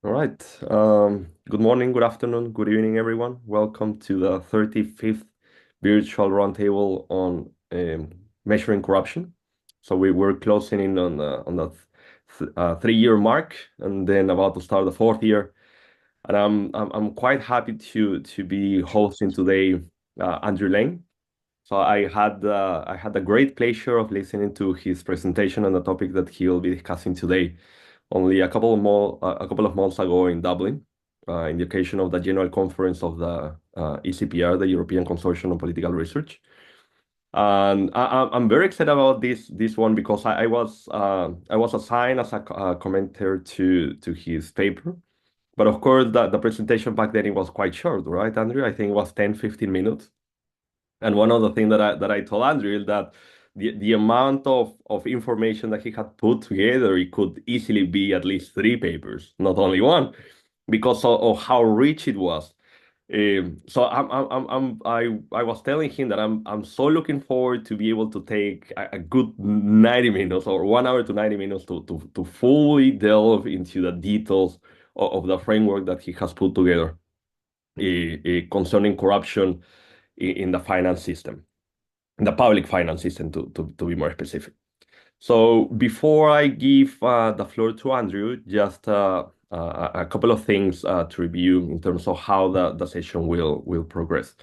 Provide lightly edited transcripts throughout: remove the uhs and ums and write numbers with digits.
All right. Good morning, good afternoon, good evening, everyone. Welcome to the 35th virtual roundtable on measuring corruption. So we were closing in on the 3-year mark, and then about to start the fourth year. And I'm quite happy to be hosting today Andrew Laing. So I had the great pleasure of listening to his presentation on the topic that he will be discussing today only a couple of months ago in Dublin, in the occasion of the General Conference of the ECPR, the European Consortium on Political Research. And I'm very excited about this one because I was assigned as a commentator to his paper. But of course, the presentation back then it was quite short, right, Andrew? I think it was 10-15 minutes. And one of the things that I told Andrew is that the amount of information that he had put together, it could easily be at least three papers, not only one, because of how rich it was. So I was telling him that I'm so looking forward to be able to take a good 90 minutes or 1 hour to 90 minutes to fully delve into the details of the framework that he has put together concerning corruption in the finance system, in the public finance system, to be more specific. So before I give the floor to Andrew, just a couple of things to review in terms of how the session will progress.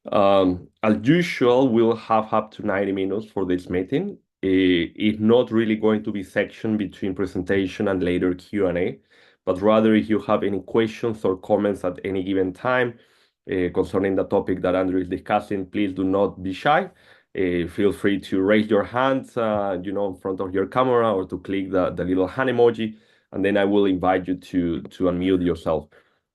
As usual, we'll have up to 90 minutes for this meeting. It's not really going to be section between presentation and later Q&A, but rather if you have any questions or comments at any given time concerning the topic that Andrew is discussing, please do not be shy. Feel free to raise your hand, in front of your camera or to click the little hand emoji, and then I will invite you to unmute yourself.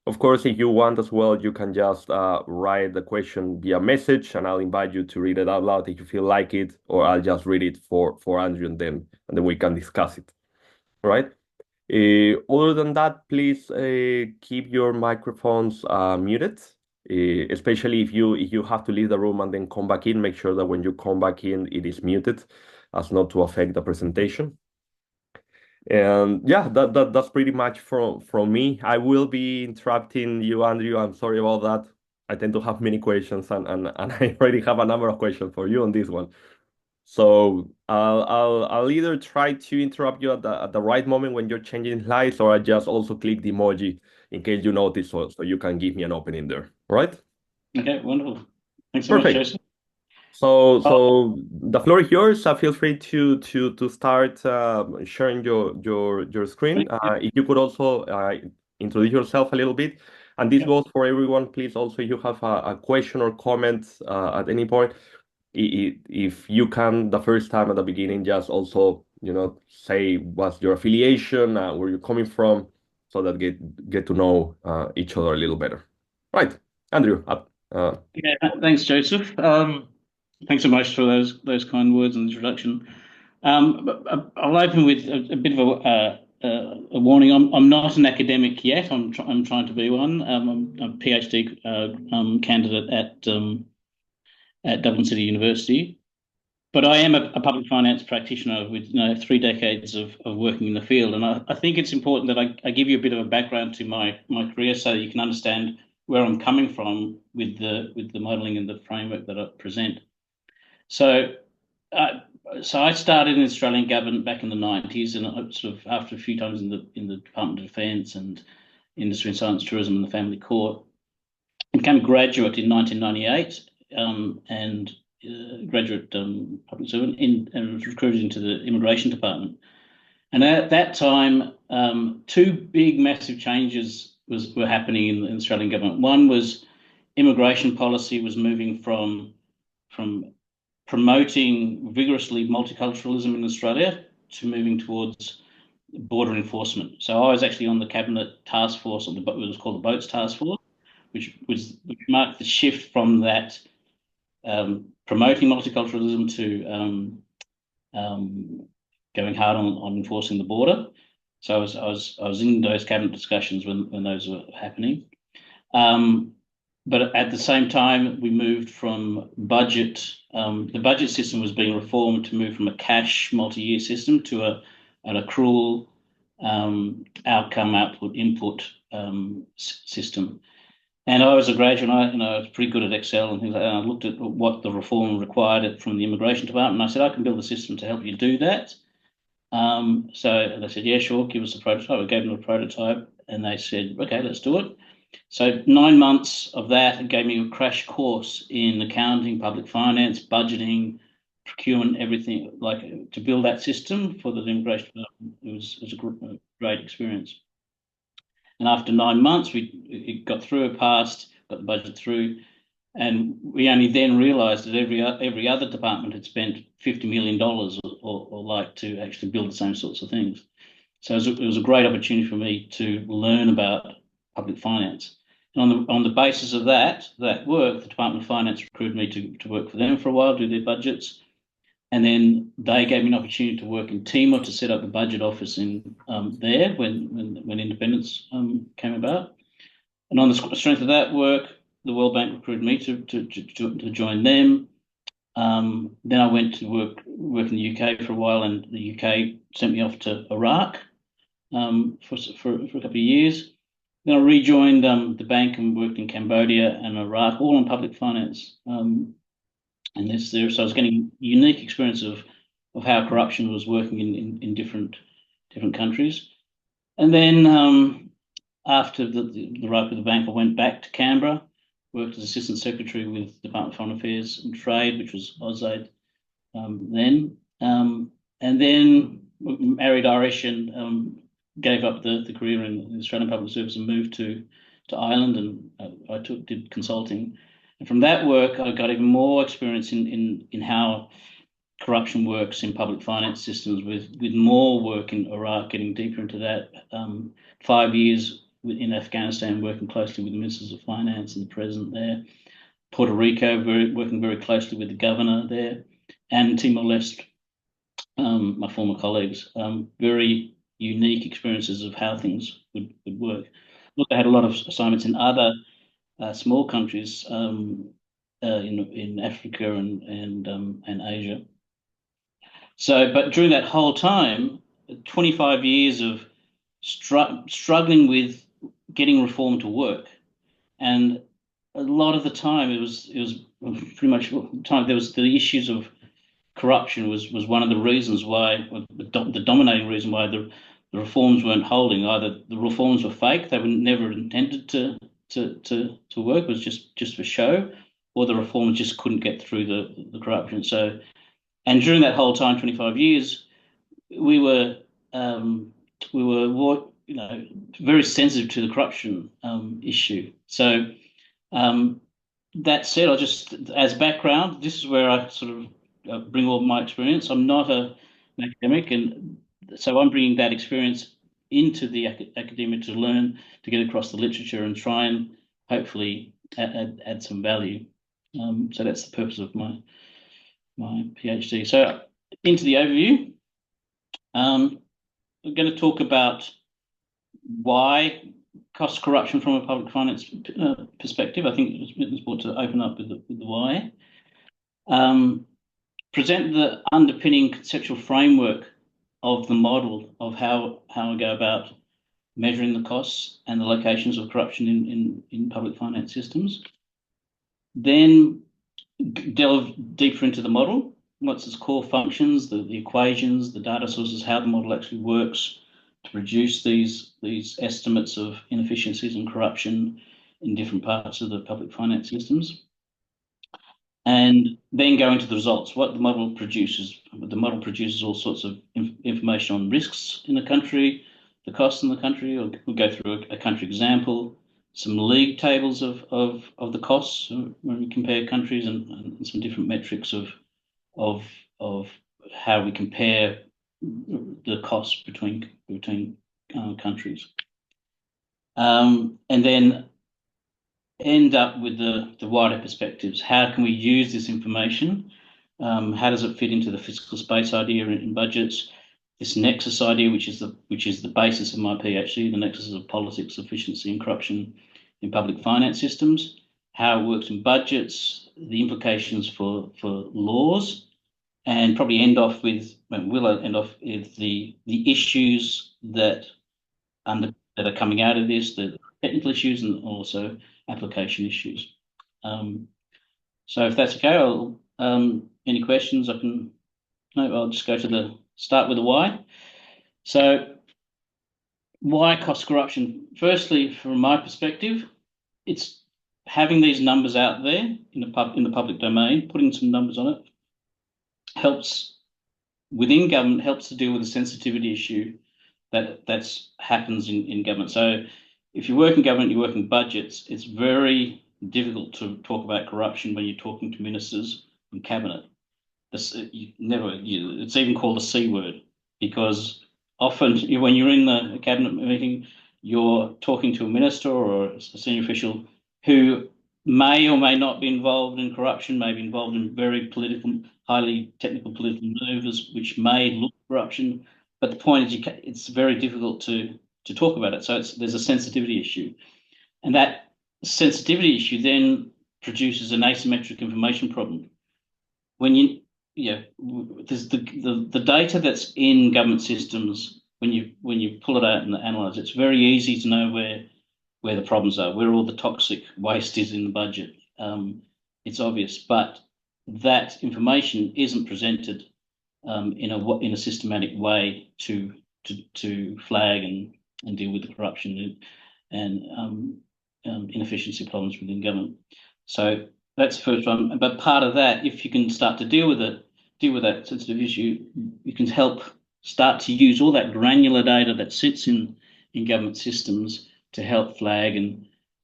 Of course, if you want as well, you can just write the question via message, and I'll invite you to read it out loud if you feel like it, or I'll just read it for Andrew, and then we can discuss it. All right. Other than that, please keep your microphones muted, especially if you have to leave the room and then come back in. Make sure that when you come back in, it is muted, as not to affect the presentation. And yeah, that's pretty much from me. I will be interrupting you, Andrew. I'm sorry about that. I tend to have many questions, and I already have a number of questions for you on this one. So I'll either try to interrupt you at the right moment when you're changing slides, or I just also click the emoji in case you notice, so you can give me an opening there. All right? Okay, wonderful. Thanks so much, Perfect. Joseph. So Oh, so the floor is yours. Feel free to start sharing your screen. If you could also introduce yourself a little bit, and this yeah. goes for everyone. Please also, if you have a question or comment at any point, if you can the first time at the beginning, just also say what's your affiliation, where you're coming from, so that get to know each other a little better. Right, Andrew. Yeah, thanks, Joseph. Thanks so much for those kind words and introduction. I'll open with a bit of a warning. I'm not an academic yet. I'm trying to be one. I'm a PhD candidate at Dublin City University, but I am a public finance practitioner with 3 decades of working in the field, and I think it's important that I give you a bit of a background to my career so you can understand where I'm coming from with the modelling and the framework that I present. So, uh, so I started in the Australian government back in the 90s, and I sort of after a few times in the Department of Defence and Industry and Science Tourism and the Family Court, I became a graduate in 1998, and graduate public servant and was recruited into the immigration department. And at that time, two big, massive changes were happening in the Australian government. One was immigration policy was moving from promoting vigorously multiculturalism in Australia to moving towards border enforcement. So I was actually on the cabinet task force on what was called the Boats Task Force, which marked the shift from that promoting multiculturalism to going hard on enforcing the border. So I was in those cabinet discussions when those were happening. But at the same time, we moved from budget. The budget system was being reformed to move from a cash multi-year system to an accrual outcome, output, input system. And I was a graduate, and I was pretty good at Excel and things like that. And I looked at what the reform required from the immigration department, and I said, I can build a system to help you do that. So they said, yeah, sure, give us a prototype. I gave them a prototype, and they said, okay, let's do it. So 9 months of that, it gave me a crash course in accounting, public finance, budgeting, procurement, everything, like to build that system for the immigration department. It was a great experience. And after 9 months, it got through, it passed, got the budget through, and we only then realised that every other department had spent $50 million or like to actually build the same sorts of things. So it was a great opportunity for me to learn about public finance. And on the basis of that work, the Department of Finance recruited me to work for them for a while, do their budgets. And then they gave me an opportunity to work in Timor to set up the budget office in there when independence came about. And on the strength of that work, the World Bank recruited me to join them. Then I went to work in the UK for a while, and the UK sent me off to Iraq for a couple of years. Then I rejoined the bank and worked in Cambodia and Iraq, all on public finance. So I was getting unique experience of how corruption was working in different countries. And then after the ride with the bank, I went back to Canberra, worked as Assistant Secretary with Department of Foreign Affairs and Trade, which was AusAid then. And then married Irish and gave up the career in the Australian Public Service and moved to Ireland, and I did consulting. And from that work, I got even more experience in how corruption works in public finance systems, with more work in Iraq, getting deeper into that. 5 years in Afghanistan, working closely with the ministers of finance and the president there. Puerto Rico, working very closely with the governor there, and Timor-Leste, my former colleagues. Very unique experiences of how things would work. Look, I had a lot of assignments in other small countries in Africa and Asia. So, but during that whole time, 25 years of struggling with getting reform to work, and a lot of the time it was pretty much time there was the issues of corruption was one of the reasons why, the dominating reason why the reforms weren't holding. Either the reforms were fake, they were never intended to work, it was just for show, or the reforms just couldn't get through the corruption. So, and during that whole time, 25 years, we were very sensitive to the corruption issue. So that said, as background, this is where I sort of bring all my experience. I'm not an academic, and so I'm bringing that experience into the academia to learn, to get across the literature and try and hopefully add some value. So that's the purpose of my PhD. So into the overview, we're going to talk about why cost corruption from a public finance perspective. I think it's important to open up with the why. Present the underpinning conceptual framework of the model of how we go about measuring the costs and the locations of corruption in public finance systems. Then delve deeper into the model, what's its core functions, the equations, the data sources, how the model actually works to produce these estimates of inefficiencies and corruption in different parts of the public finance systems. And then go into the results, what the model produces. The model produces all sorts of information on risks in the country, the costs in the country. We'll go through a country example, some league tables of the costs when we compare countries, and some different metrics of how we compare the costs between countries, and then end up with the wider perspectives. How can we use this information? How does it fit into the fiscal space idea in budgets? This nexus idea, which is the basis of my PhD, the nexus of politics, efficiency, and corruption in public finance systems. How it works in budgets, the implications for laws, and probably end off with the issues that are coming out of this, the technical issues and also application issues. So if that's okay, any questions I can. No, I'll just go to start with the why. So why cost corruption? Firstly, from my perspective, it's having these numbers out there in the public domain, putting some numbers on it, helps within government, helps to deal with the sensitivity issue that happens in government. So if you work in government, you work in budgets, it's very difficult to talk about corruption when you're talking to ministers and cabinet. It's even called a C word, because often when you're in the cabinet meeting, you're talking to a minister or a senior official who may or may not be involved in corruption, may be involved in very political, highly technical political maneuvers, which may look corruption. But the point is, it's very difficult to talk about it. So there's a sensitivity issue, and that sensitivity issue then produces an asymmetric information problem. When there's the data that's in government systems, when you pull it out and analyze it, it's very easy to know where the problems are, where all the toxic waste is in the budget. It's obvious, but that information isn't presented in a systematic way to flag and deal with the corruption and inefficiency problems within government. So that's the first one. But part of that, if you can start to deal with that sensitive issue, you can help start to use all that granular data that sits in government systems to help flag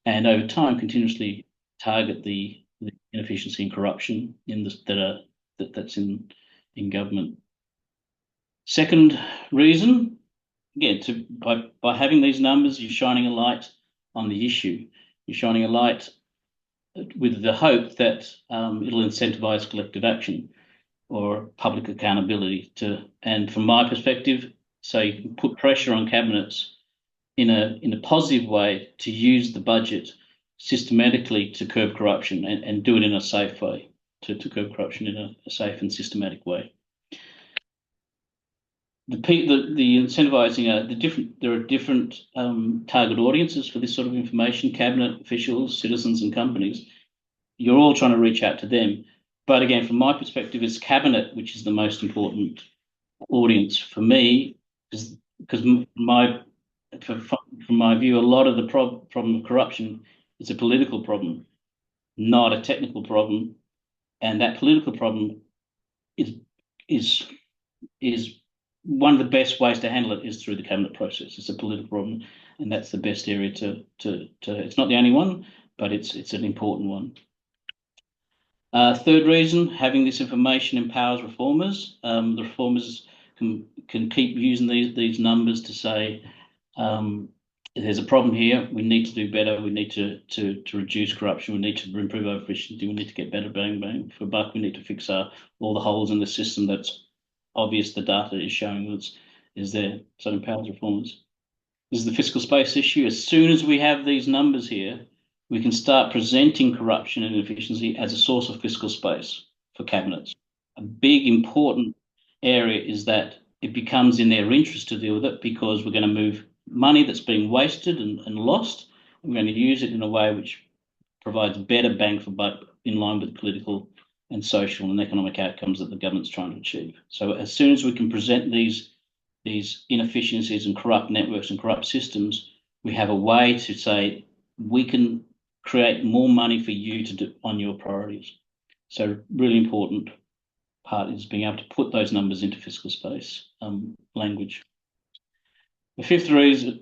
and over time continuously target the inefficiency and corruption that's in government. Second reason, again, by having these numbers, you're shining a light on the issue. You're shining a light with the hope that it'll incentivize collective action or public accountability and from my perspective, so you can put pressure on cabinets in a positive way to use the budget systematically to curb corruption and do it in a safe way, to curb corruption in a safe and systematic way. The incentivizing there are different target audiences for this sort of information: cabinet, officials, citizens, and companies. You're all trying to reach out to them, but again, from my perspective, it's cabinet which is the most important audience for me, because from my view, a lot of the problem of corruption is a political problem, not a technical problem, and that political problem is one of the best ways to handle it is through the cabinet process. It's a political problem, and that's the best area to. It's not the only one, but it's an important one. Third reason, having this information empowers reformers. The reformers can keep using these numbers to say, there's a problem here. We need to do better. We need to reduce corruption. We need to improve our efficiency. We need to get better bang for buck. We need to fix all the holes in the system that's obvious the data is showing is there. So it empowers reformers. This is the fiscal space issue. As soon as we have these numbers here, we can start presenting corruption and inefficiency as a source of fiscal space for cabinets. A big important area is that it becomes in their interest to deal with it, because we're going to move money that's being wasted and lost. We're going to use it in a way which provides better bang for buck in line with political and social and economic outcomes that the government's trying to achieve. So as soon as we can present these inefficiencies and corrupt networks and corrupt systems, we have a way to say we can create more money for you to do on your priorities. So really important part is being able to put those numbers into fiscal space language. The fifth reason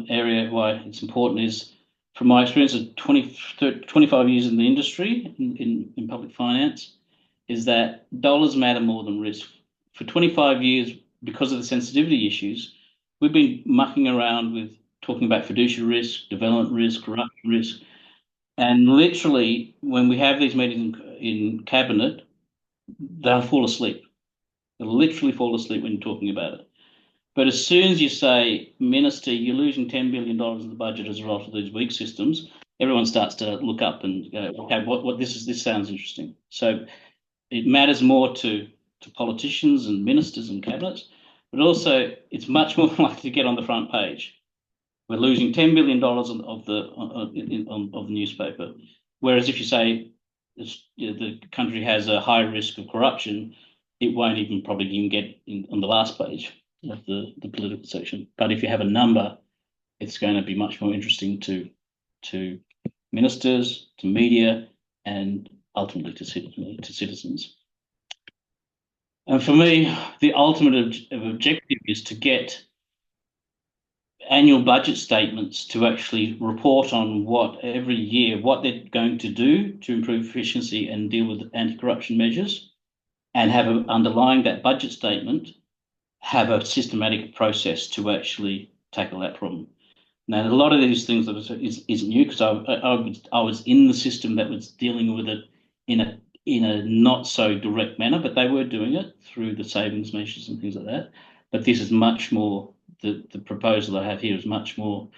area why it's important is, from my experience of 25 years in the industry, in public finance, is that dollars matter more than risk. For 25 years, because of the sensitivity issues, we've been mucking around with talking about fiduciary risk, development risk, corruption risk, and literally when we have these meetings in cabinet, they'll fall asleep. They'll literally fall asleep when you're talking about it. But as soon as you say, Minister, you're losing $10 billion in the budget as a result of these weak systems, everyone starts to look up and go, okay, this sounds interesting. So it matters more to to politicians and ministers and cabinets, but also it's much more likely to get on the front page. We're losing $10 billion of the newspaper, whereas if you say the country has a high risk of corruption, it won't probably even get on the last page of the political section. But if you have a number, it's going to be much more interesting to ministers, to media, and ultimately to citizens. And for me, the ultimate objective is to get annual budget statements to actually report on every year what they're going to do to improve efficiency and deal with anti-corruption measures, and have underlying that budget statement have a systematic process to actually tackle that problem. Now, a lot of these things isn't new, because I was in the system that was dealing with it in a not so direct manner, but they were doing it through the savings measures and things like that. But this is much more, the proposal I have here is much more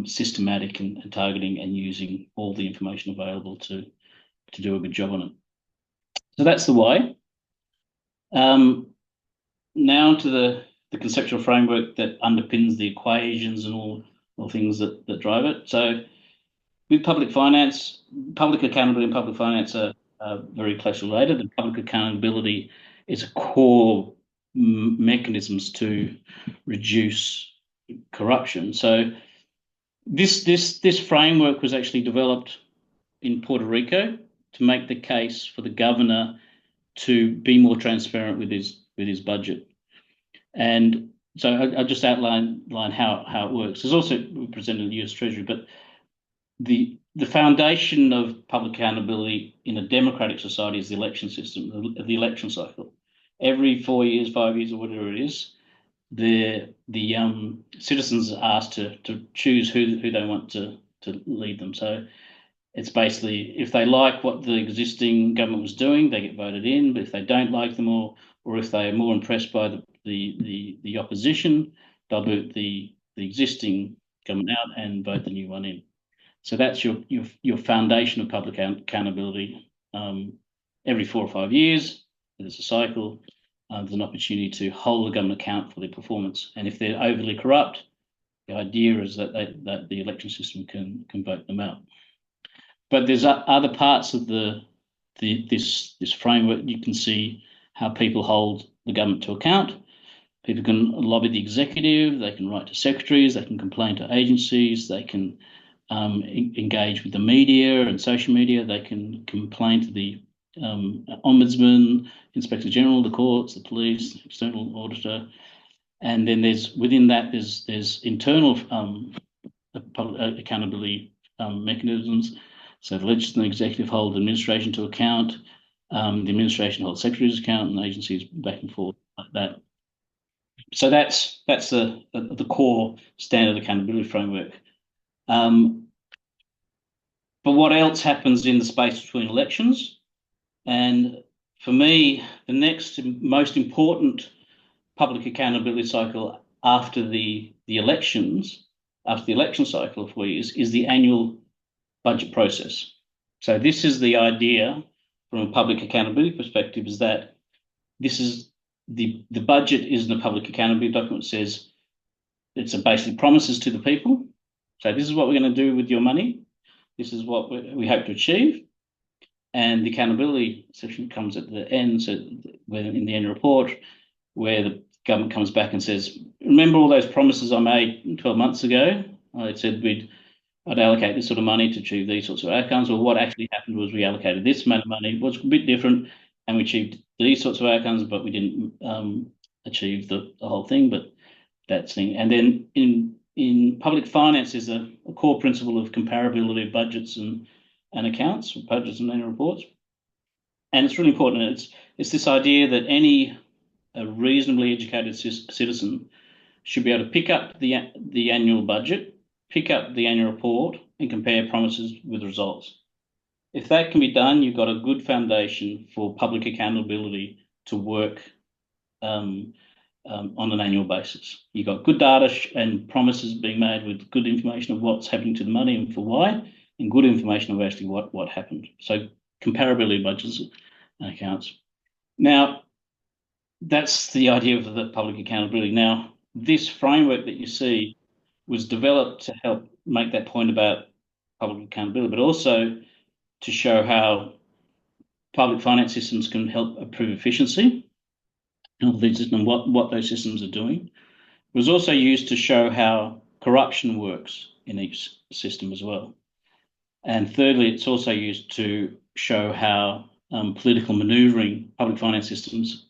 systematic and targeting and using all the information available to do a good job on it. So that's the why. Now to the conceptual framework that underpins the equations and all things that drive it. So with public finance, public accountability and public finance are very closely related, and public accountability is a core mechanisms to reduce corruption. So this framework was actually developed in Puerto Rico to make the case for the governor to be more transparent with his budget. And so I'll just outline how it works. There's also presented in the US Treasury, but the foundation of public accountability in a democratic society is the election system, the election cycle. Every 4 years, 5 years, or whatever it is, the citizens are asked to choose who they want to lead them. So it's basically, if they like what the existing government was doing, they get voted in. But if they don't like them, or if they are more impressed by the opposition, they'll vote the existing government out and vote the new one in. So that's your foundation of public accountability. Every 4 or 5 years, there's a cycle. There's an opportunity to hold the government account for their performance. And if they're overly corrupt, the idea is that the election system can vote them out. But there's other parts of this framework. You can see how people hold the government to account. People can lobby the executive, they can write to secretaries, they can complain to agencies, they can engage with the media and social media, they can complain to the ombudsman, inspector general, the courts, the police, external auditor. And then within that there's internal accountability mechanisms. So the legislature and executive hold the administration to account, the administration holds secretaries account, and agencies back and forth like that. So that's the core standard accountability framework. But what else happens in the space between elections? And for me, the next most important public accountability cycle after the elections, after the election cycle of 4 years, is the annual budget process. So this is the idea from a public accountability perspective, is that this is the budget is the public accountability document. Says it's basically promises to the people. So this is what we're going to do with your money. This is what we hope to achieve. And the accountability section comes at the end, so in the annual report, where the government comes back and says, remember all those promises I made 12 months ago? I said I'd allocate this sort of money to achieve these sorts of outcomes. Well, what actually happened was we allocated this amount of money. It was a bit different, and we achieved these sorts of outcomes, but we didn't achieve the whole thing. But that's thing. And then in public finance is a core principle of comparability of budgets and accounts, budgets and annual reports. And it's really important. It's this idea that a reasonably educated citizen should be able to pick up the annual budget, pick up the annual report, and compare promises with results. If that can be done, you've got a good foundation for public accountability to work on an annual basis. You've got good data and promises being made with good information of what's happening to the money and for why, and good information of actually what happened. So comparability of budgets and accounts. Now, that's the idea of the public accountability. Now, this framework that you see was developed to help make that point about public accountability, but also to show how public finance systems can help improve efficiency and what those systems are doing. It was also used to show how corruption works in each system as well. And thirdly, it's also used to show how political manoeuvring, public finance systems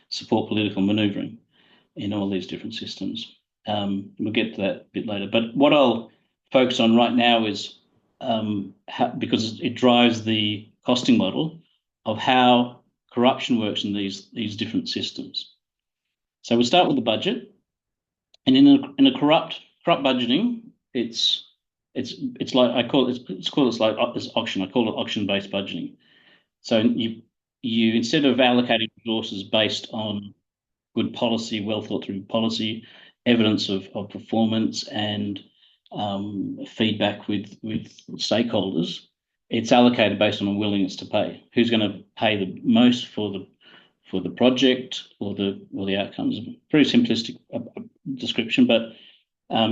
support political manoeuvring in all these different systems. We'll get to that a bit later. But what I'll focus on right now is because it drives the costing model of how corruption works in these different systems. So we'll start with the budget, and in a corrupt budgeting, it's like I call it it's auction. I call it auction-based budgeting. So you instead of allocating resources based on good policy, well thought through policy, evidence of performance, and feedback with stakeholders, it's allocated based on a willingness to pay. Who's going to pay the most for the project or the outcomes? Very simplistic description, but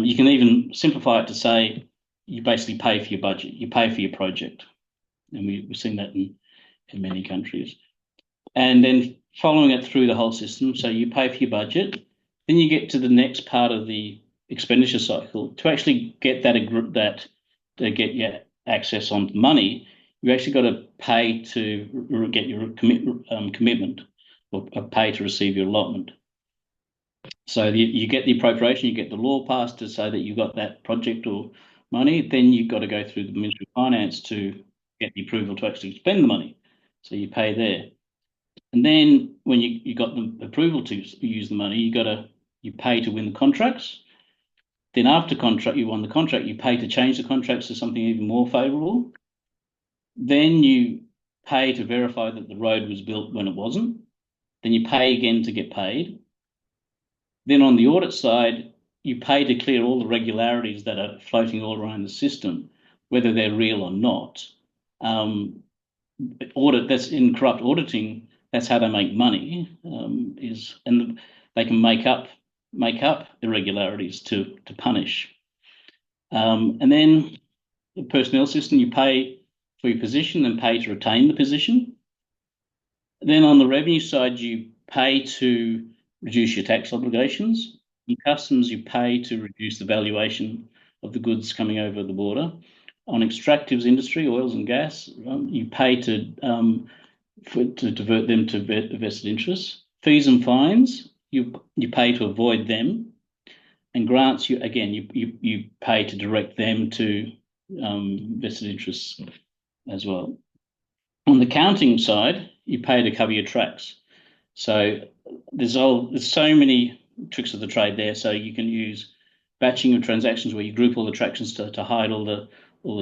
you can even simplify it to say you basically pay for your budget, you pay for your project, and we've seen that in many countries. And then following it through the whole system, so you pay for your budget, then you get to the next part of the expenditure cycle. To actually get that to get your access on money, you actually got to pay to get your commitment or pay to receive your allotment. So you get the appropriation, you get the law passed to say that you got that project or money, then you've got to go through the Ministry of Finance to get the approval to actually spend the money. So you pay there. And then when you got the approval to use the money, you pay to win the contracts. Then after you won the contract, you pay to change the contracts to something even more favourable. Then you pay to verify that the road was built when it wasn't. Then you pay again to get paid. Then on the audit side, you pay to clear all the regularities that are floating all around the system, whether they're real or not. That's in corrupt auditing. That's how they make money. And they can make up irregularities to punish. And then the personnel system, you pay for your position and pay to retain the position. Then on the revenue side, you pay to reduce your tax obligations. In customs, you pay to reduce the valuation of the goods coming over the border. On extractives industry, oils and gas, you pay to divert them to vested interests. Fees and fines, you pay to avoid them. And grants, you pay to direct them to vested interests as well. On the counting side, you pay to cover your tracks. So there's so many tricks of the trade there. So you can use batching of transactions where you group all the transactions to hide all the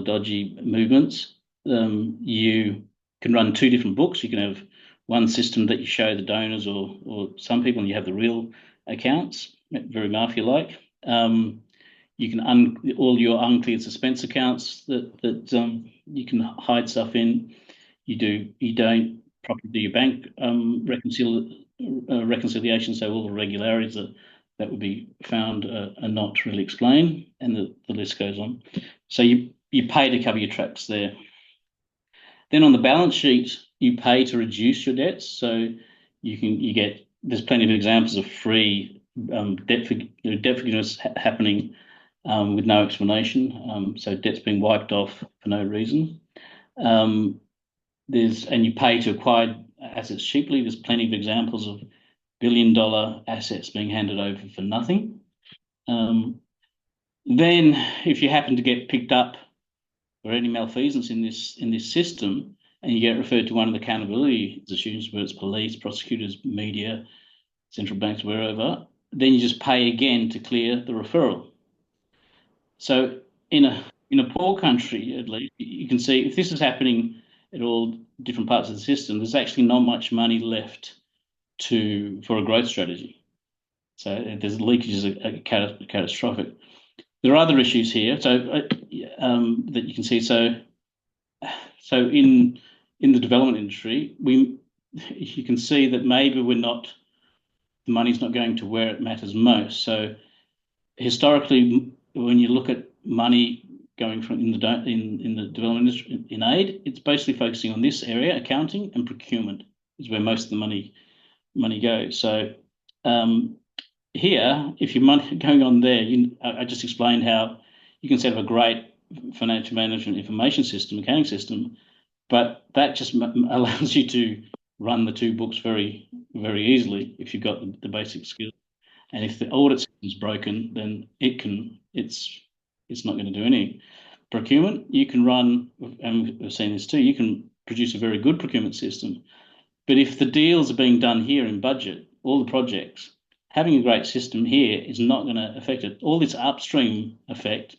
dodgy movements. You can run two different books. You can have one system that you show the donors or some people, and you have the real accounts, very mafia-like. You can all your uncleared suspense accounts that you can hide stuff in. You don't properly do your bank reconciliation, so all the regularities that would be found are not really explained, and the list goes on. So you pay to cover your tracks there. Then on the balance sheet, you pay to reduce your debts. So there's plenty of examples of free debt forgiveness happening with no explanation. So debt's being wiped off for no reason. And you pay to acquire assets cheaply. There's plenty of examples of billion-dollar assets being handed over for nothing. Then, if you happen to get picked up for any malfeasance in this system, and you get referred to one of the accountability institutions, whether it's police, prosecutors, media, central banks, wherever, then you just pay again to clear the referral. So in a poor country, at least, you can see if this is happening at all different parts of the system, there's actually not much money left for a growth strategy. So there's leakages are catastrophic. There are other issues here, that you can see. So in the development industry, you can see that maybe we're not the money's not going to where it matters most. So historically, when you look at money going from in the development industry in aid, it's basically focusing on this area, accounting and procurement is where most of the money goes. So here, if your money going on there, I just explained how you can set up a great financial management information system, accounting system, but that just allows you to run the two books very, very easily if you've got the basic skills. And if the audit system is broken, then it's not going to do any procurement. You can run, and we've seen this too. You can produce a very good procurement system, but if the deals are being done here in budget, all the projects, having a great system here is not going to affect it. All this upstream effect,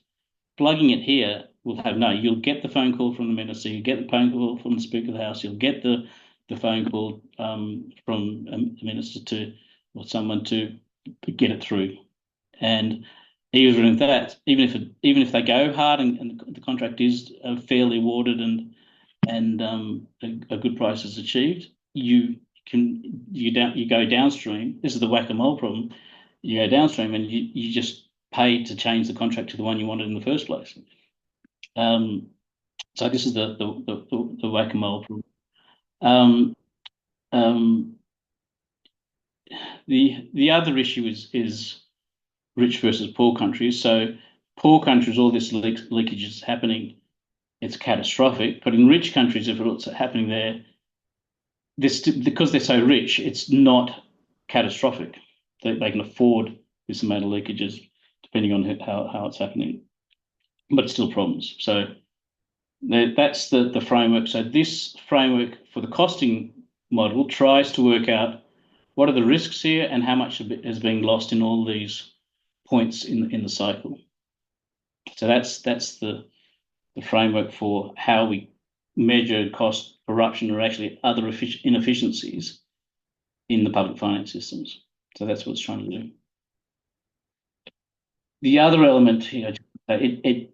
plugging it here will have no. You'll get the phone call from the minister, you get the phone call from the Speaker of the House, you'll get the phone call from a minister to or someone to get it through. And even if that, even if they go hard and the contract is fairly awarded and a good price is achieved, you go downstream. This is the whack-a-mole problem. You go downstream and you just pay to change the contract to the one you wanted in the first place. So this is the whack-a-mole problem. The other issue is rich versus poor countries. So poor countries, all this leakage is happening, it's catastrophic. But in rich countries, if it's happening there, because they're so rich, it's not catastrophic. They can afford this amount of leakages, depending on how it's happening. But it's still problems. So that's the framework. So this framework for the costing model tries to work out what are the risks here and how much is being lost in all these points in the cycle. So that's the framework for how we measure cost, corruption, or actually other inefficiencies in the public finance systems. So that's what it's trying to do. The other element here,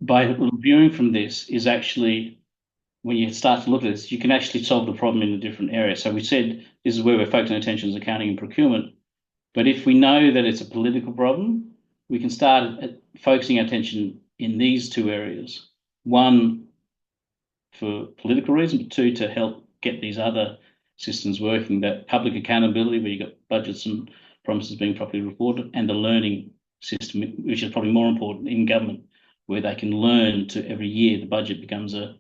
by reviewing from this, is actually when you start to look at this, you can actually solve the problem in a different area. So we said this is where we're focusing attention is accounting and procurement. But if we know that it's a political problem, we can start focusing our attention in these two areas. One, for political reasons, but two, to help get these other systems working, that public accountability, where you've got budgets and promises being properly reported, and the learning system, which is probably more important in government, where they can learn to every year the budget becomes an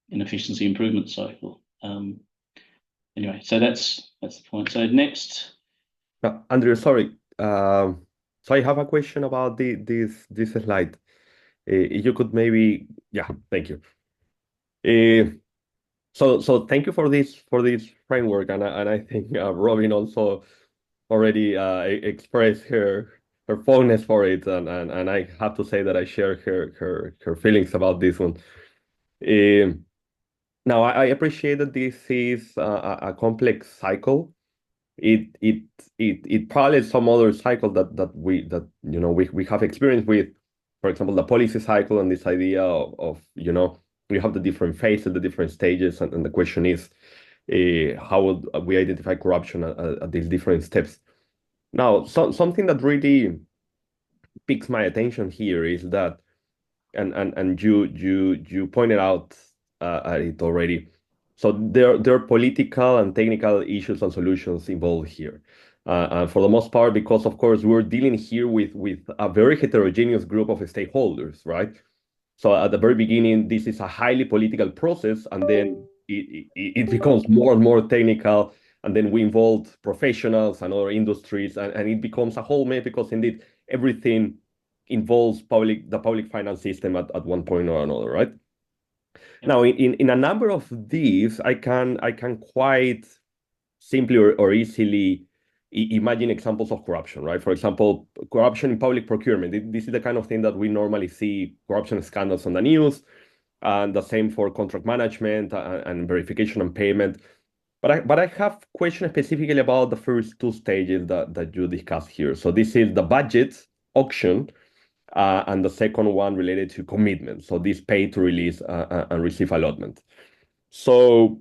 efficiency improvement cycle. Anyway, so that's the point. So next. Andrew, sorry. So I have a question about this slide. If you could maybe, yeah, thank you. So thank you for this framework, and I think Robin also already expressed her fondness for it, and I have to say that I share her feelings about this one. Now I appreciate that this is a complex cycle. It parallels some other cycle that we have experienced with, for example, the policy cycle and this idea of we have the different phases, the different stages, and the question is how would we identify corruption at these different steps. Now, something that really piques my attention here is that, and you pointed out at it already. So there are political and technical issues and solutions involved here. For the most part, because of course we're dealing here with a very heterogeneous group of stakeholders, right? So at the very beginning, this is a highly political process, and then it becomes more and more technical, and then we involve professionals and other industries, and it becomes a whole mess because indeed everything involves the public finance system at one point or another, right? Now, in a number of these, I can quite simply or easily imagine examples of corruption, right? For example, corruption in public procurement. This is the kind of thing that we normally see corruption scandals on the news, and the same for contract management and verification and payment. But I have questions specifically about the first two stages that you discussed here. So this is the budget auction, and the second one related to commitment. So this pay to release and receive allotment. So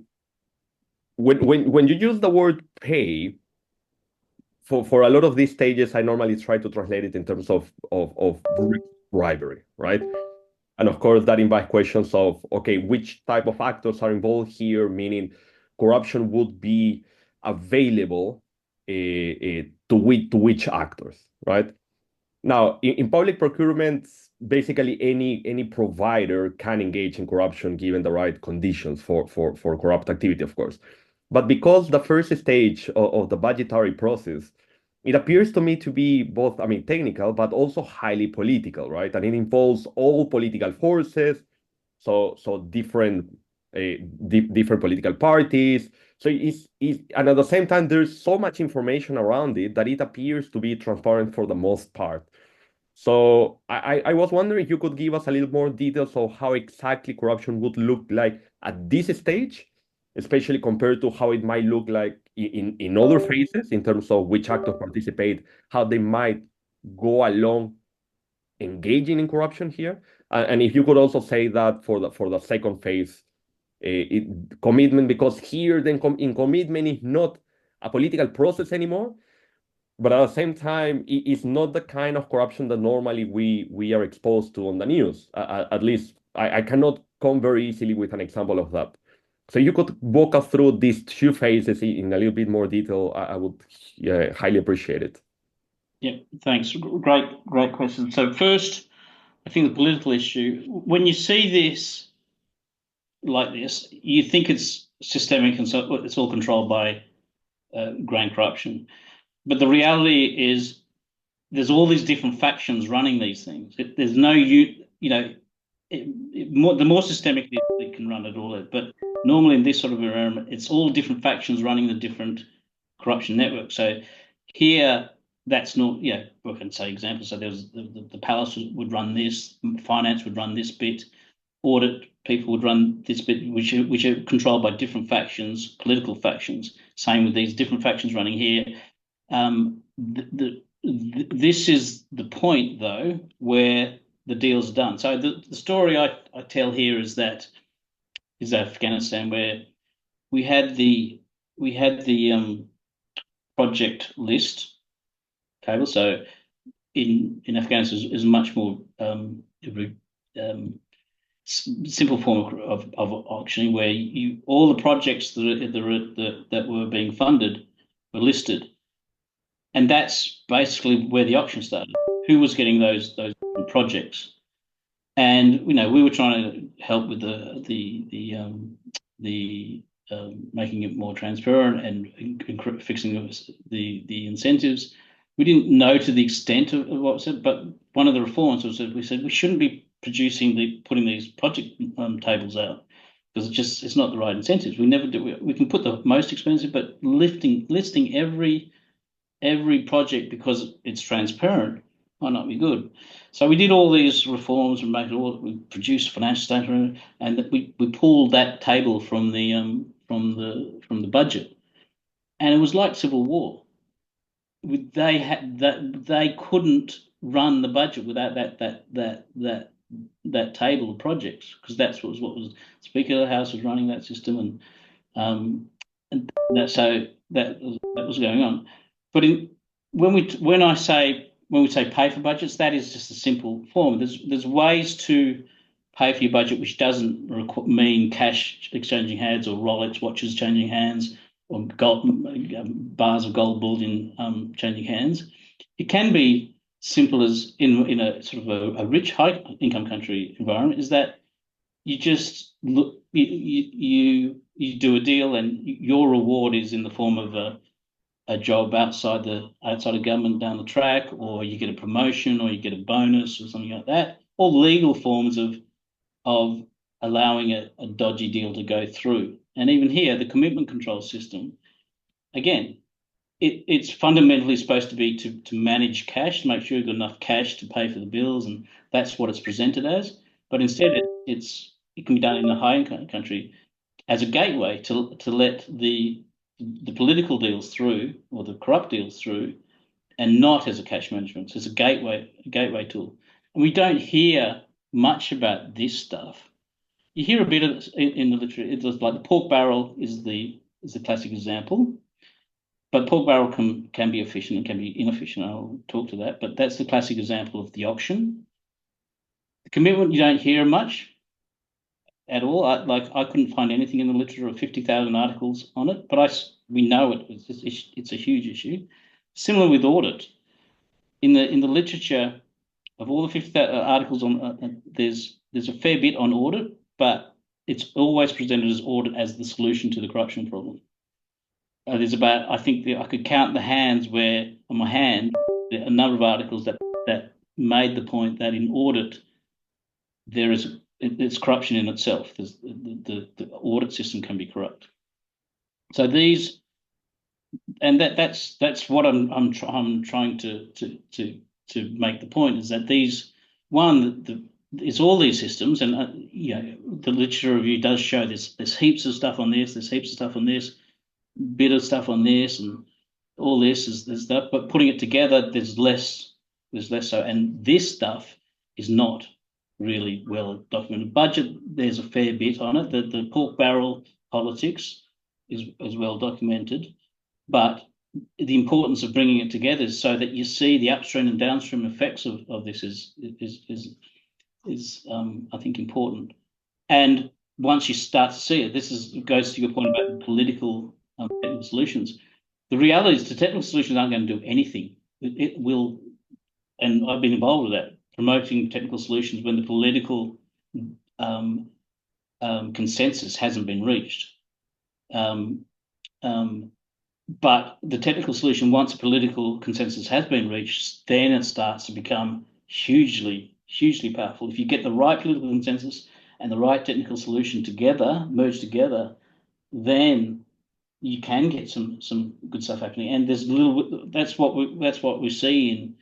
when you use the word pay, for a lot of these stages, I normally try to translate it in terms of bribery, right? And of course, that invites questions of, okay, which type of actors are involved here, meaning corruption would be available to which actors, right? Now, in public procurement, basically any provider can engage in corruption given the right conditions for corrupt activity, of course. But because the first stage of the budgetary process, it appears to me to be both, I mean, technical, but also highly political, right? And it involves all political forces, so different different political parties. So and at the same time, there's so much information around it that it appears to be transparent for the most part. So I was wondering if you could give us a little more details of how exactly corruption would look like at this stage, especially compared to how it might look like in other phases in terms of which actors participate, how they might go along engaging in corruption here. And if you could also say that for the second phase, commitment, because here then in commitment is not a political process anymore, but at the same time, it's not the kind of corruption that normally we are exposed to on the news. At least I cannot come very easily with an example of that. So you could walk us through these two phases in a little bit more detail. I would highly appreciate it. Yeah, thanks. Great question. So first, I think the political issue, when you see this like this, you think it's systemic and so it's all controlled by grand corruption. But the reality is there's all these different factions running these things. There's no, the more systemic it can run it all. But normally in this sort of environment, it's all different factions running the different corruption networks. So here, that's not, we can say examples. So there's the palace would run this, finance would run this bit, audit people would run this bit, which are controlled by different factions, political factions. Same with these different factions running here. This is the point, though, where the deal's done. So the story I tell here is Afghanistan, where we had the project list table. So in Afghanistan is much more simple form of auctioning, where all the projects that were being funded were listed. And that's basically where the auction started. Who was getting those projects? And we were trying to help with the making it more transparent and fixing the incentives. We didn't know to the extent of what was said, but one of the reforms was that we said we shouldn't be putting these project tables out because it's not the right incentives. We never do. We can put the most expensive, but listing every project because it's transparent might not be good. So we did all these reforms and we produced financial statement, and we pulled that table from the budget, and it was like civil war. They couldn't run the budget without that table of projects, because that's what was Speaker of the House was running that system, and that was going on. But when we say pay for budgets, that is just a simple form. There's ways to pay for your budget which doesn't mean cash exchanging hands or Rolex watches changing hands or bars of gold bullion changing hands. It can be simple as in a sort of a rich high income country environment, is that you just look you do a deal and your reward is in the form of a job outside of government down the track, or you get a promotion, or you get a bonus, or something like that. All legal forms of allowing a dodgy deal to go through. And even here, the commitment control system, again, it's fundamentally supposed to be to manage cash, to make sure you've got enough cash to pay for the bills, and that's what it's presented as. But instead, it can be done in a high income country as a gateway to let the political deals through, or the corrupt deals through, and not as a cash management. So it's a gateway tool. And we don't hear much about this stuff. You hear a bit of it in the literature. It's like the pork barrel is the classic example. but pork barrel can be efficient and can be inefficient. I'll talk to that. But that's the classic example of the option. The commitment, you don't hear much at all. I couldn't find anything in the literature of 50,000 articles on it, but we know it's a huge issue. Similar with audit. In the literature of all the 50,000 articles on, there's a fair bit on audit, but it's always presented as audit as the solution to the corruption problem. There's about, I think I could count the hands where on my hand a number of articles that made the point that in audit it's corruption in itself. The audit system can be corrupt. So that's what I'm trying to make the point is that it's all these systems, and the literature review does show there's heaps of stuff on this, there's heaps of stuff on this, bit of stuff on this, and all this is that, but putting it together, there's less so, and this stuff is not really well documented. Budget, there's a fair bit on it. The pork barrel politics is well documented, but the importance of bringing it together is so that you see the upstream and downstream effects of this is I think important. And once you start to see it, goes to your point about the political technical solutions. The reality is the technical solutions aren't going to do anything. It will, and I've been involved with that, promoting technical solutions when the political consensus hasn't been reached. But the technical solution, once a political consensus has been reached, then it starts to become hugely, hugely powerful. If you get the right political consensus and the right technical solution together, merged together, then you can get some good stuff happening. And that's what we see in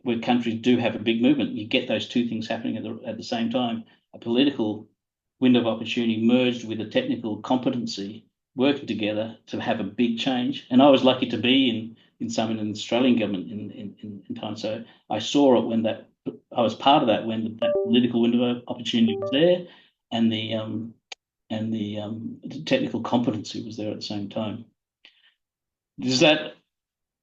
where countries do have a big movement. You get those two things happening at the same time: a political window of opportunity merged with a technical competency working together to have a big change. And I was lucky to be in some in the Australian government in time. So I saw it I was part of that when that political window of opportunity was there, and the technical competency was there at the same time. Does that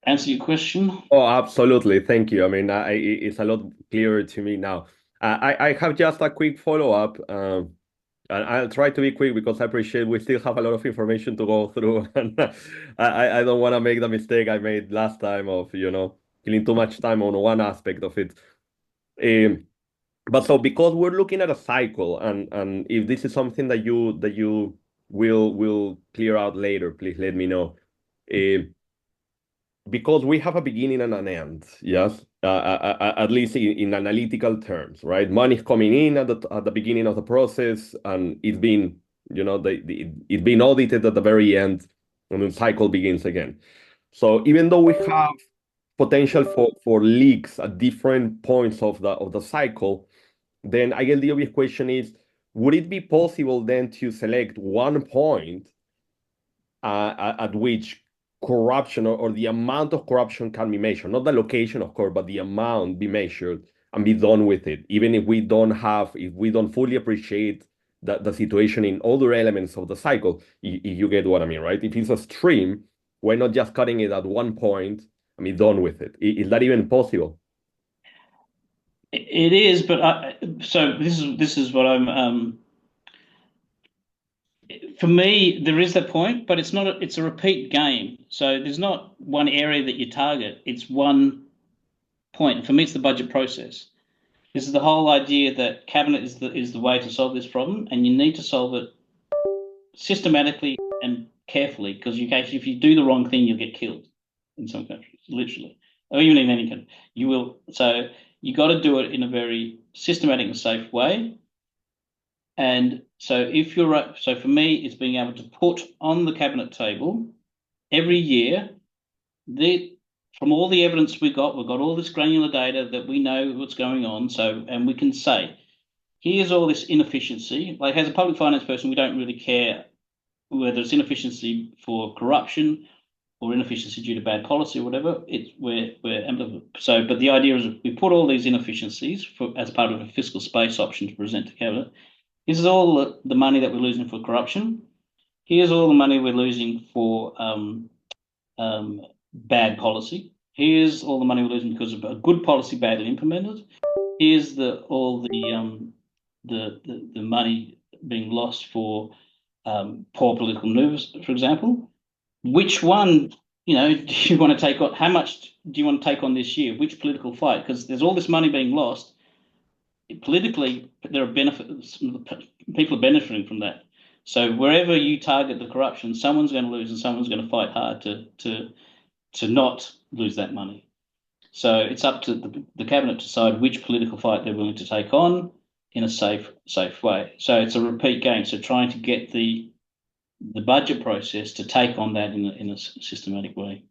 answer your question? Oh, absolutely. Thank you. I mean, it's a lot clearer to me now. I have just a quick follow-up, and I'll try to be quick because I appreciate we still have a lot of information to go through, and I don't want to make the mistake I made last time of, killing too much time on one aspect of it. But so because we're looking at a cycle, and if this is something that you will clear out later, please let me know. Because we have a beginning and an end, yes, at least in analytical terms, right? Money is coming in at the beginning of the process, and it's been, it's been audited at the very end, and the cycle begins again. So even though we have potential for leaks at different points of the cycle, then I guess the obvious question is, would it be possible then to select one point at which corruption or the amount of corruption can be measured, not the location, of course, but the amount be measured and be done with it, even if we don't fully appreciate the situation in other elements of the cycle, if you get what I mean, right? If it's a stream, why not just cutting it at one point and be done with it? Is that even possible? It is, but so this is what I'm. For me, there is that point, but it's a repeat game. So there's not one area that you target. It's one point. For me, it's the budget process. This is the whole idea that cabinet is the way to solve this problem, and you need to solve it systematically and carefully, because if you do the wrong thing, you'll get killed in some countries, literally, or even in any country. You will. So you got to do it in a very systematic and safe way. And so for me, it's being able to put on the cabinet table every year from all the evidence we've got all this granular data that we know what's going on. So, and we can say, here's all this inefficiency. Like, as a public finance person, we don't really care whether it's inefficiency for corruption or inefficiency due to bad policy or whatever. But the idea is we put all these inefficiencies as part of a fiscal space option to present to cabinet. This is all the money that we're losing for corruption. Here's all the money we're losing for bad policy. Here's all the money we're losing because of a good policy badly implemented. Here's all the money being lost for poor political moves, for example. Which one, do you want to take on? How much do you want to take on this year? Which political fight? Because there's all this money being lost. Politically, there are benefits. People are benefiting from that. So wherever you target the corruption, someone's going to lose and someone's going to fight hard to not lose that money. So it's up to the cabinet to decide which political fight they're willing to take on in a safe way. So it's a repeat game. So trying to get the budget process to take on that in a systematic way.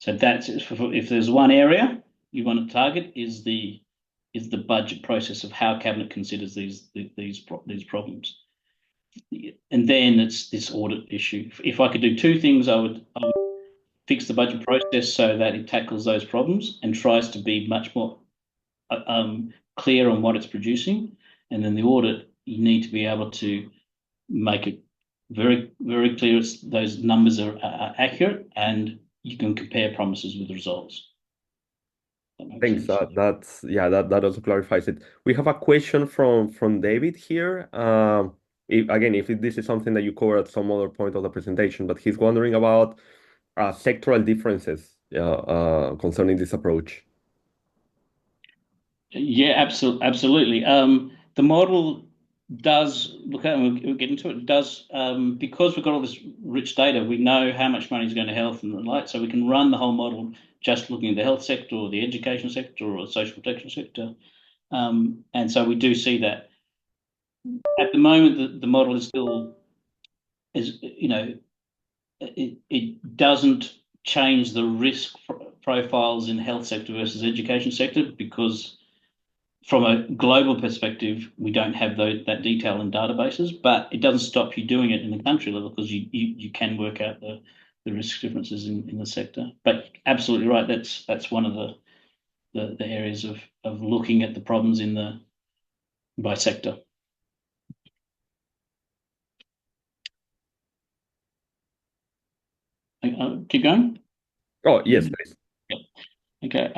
So that's if there's one area you want to target is the budget process of how cabinet considers these problems, and then it's this audit issue. If I could do two things, I would fix the budget process so that it tackles those problems and tries to be much more clear on what it's producing, and then the audit you need to be able to make it very, very clear those numbers are accurate and you can compare promises with results. Thanks. That also clarifies it. We have a question from David here. If this is something that you cover at some other point of the presentation, but he's wondering about sectoral differences concerning this approach. Yeah, absolutely. The model does look at, and we'll get into it. It does because we've got all this rich data. We know how much money is going to health and the like, so we can run the whole model just looking at the health sector or the education sector or the social protection sector, and so we do see that. At the moment, the model is still it doesn't change the risk profiles in health sector versus education sector because from a global perspective, we don't have that detail in databases, but it doesn't stop you doing it in the country level because you can work out the risk differences in the sector. But absolutely right, that's one of the areas of looking at the problems by sector. Keep going? Oh, yes, please. Okay.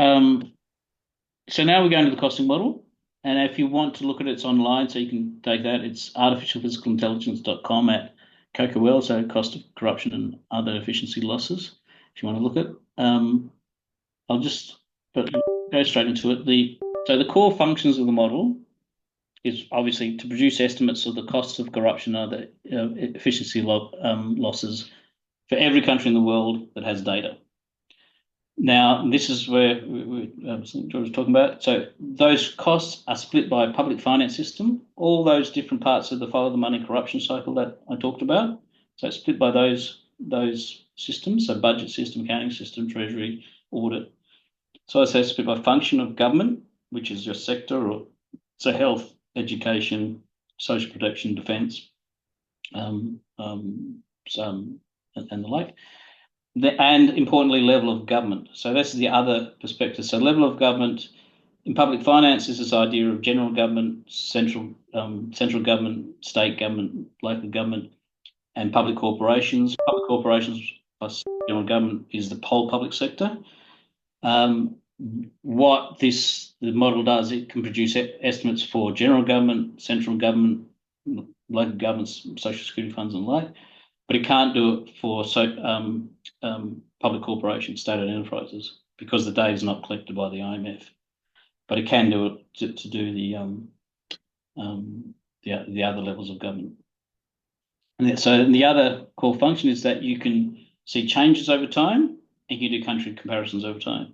So now we're going to the costing model. And if you want to look at it, it's online, so you can take that. It's artificialphysicalintelligence.com at COCOL, so cost of corruption and other efficiency losses, if you want to look at. I'll just go straight into it. So the core functions of the model is obviously to produce estimates of the costs of corruption and other efficiency losses for every country in the world that has data. Now, this is where George was talking about. So those costs are split by a public finance system, all those different parts of the follow the money corruption cycle that I talked about. So it's split by those systems, so budget system, accounting system, treasury, audit. So I say split by function of government, which is your sector, or so health, education, social protection, defence, and the like. And importantly, level of government. So this is the other perspective. So level of government in public finance is this idea of general government, central government, state government, local government, and public corporations. Public corporations plus general government is the whole public sector. What the model does, it can produce estimates for general government, central government, local governments, social security funds, and the like. But it can't do it for public corporations, state-owned enterprises, because the data is not collected by the IMF. But it can do it to do the other levels of government. And so the other core function is that you can see changes over time and you can do country comparisons over time.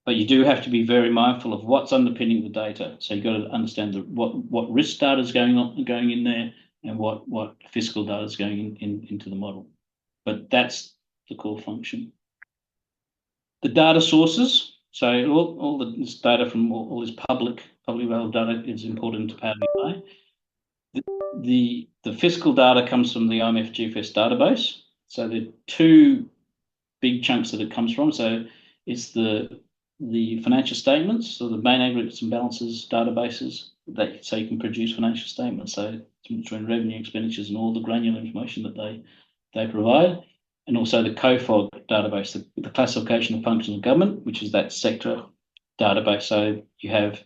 But you do have to be very mindful of what's underpinning the data. So you've got to understand what risk data is going in there, and what fiscal data is going into the model. But that's the core function. The data sources, so all this data from all this publicly available data is imported into Power BI. The fiscal data comes from the IMF GFS database. So there are two big chunks that it comes from. So it's the financial statements, so the main aggregates and balances databases so you can produce financial statements. So between revenue, expenditures, and all the granular information that they provide. and also the COFOG database, the classification of functions of government, which is that sector database. So you have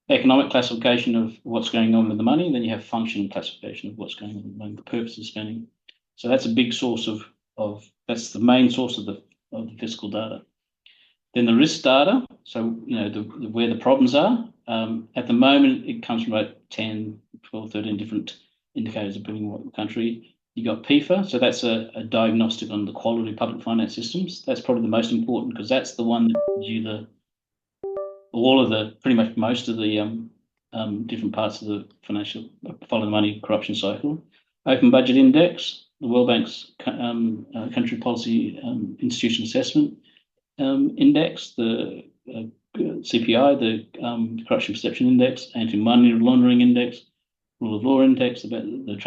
economic classification of what's going on with the money, and then you have function classification of what's going on with the money, the purpose of spending. So that's a big source of that's the main source of the fiscal data. Then the risk data, so where the problems are. At the moment, it comes from about 10, 12, 13 different indicators depending on what country. You got PIFA, so that's a diagnostic on the quality of public finance systems. That's probably the most important because that's the one that gives you pretty much most of the different parts of the financial follow the money corruption cycle. Open Budget Index, the World Bank's Country Policy Institution Assessment Index, the CPI, the Corruption Perception Index, Anti-Money Laundering Index, Rule of Law Index, the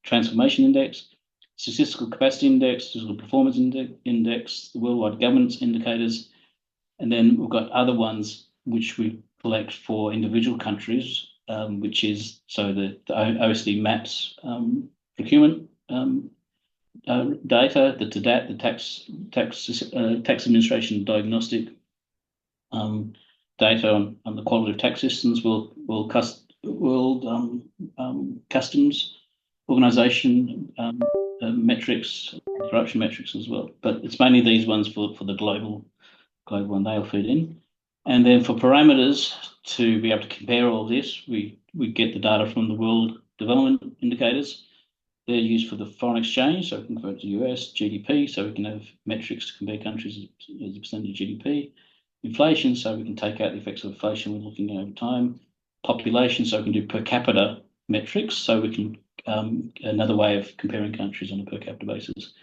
Transformation Index, Statistical Capacity Index, Statistical Performance Index, the Worldwide Governance Indicators, and then we've got other ones which we collect for individual countries, which is the OECD maps procurement data, the TADAT, the tax administration diagnostic data on the quality of tax systems, World Customs Organization metrics, corruption metrics as well. But it's mainly these ones for the global one they'll feed in. And then for parameters to be able to compare all this, we get the data from the World Development Indicators. They're used for the foreign exchange, so we can convert to US, GDP, so we can have metrics to compare countries as a percentage of GDP. Inflation, so we can take out the effects of inflation we're looking at over time. Population, so we can do per capita metrics, so we can another way of comparing countries on a per capita basis.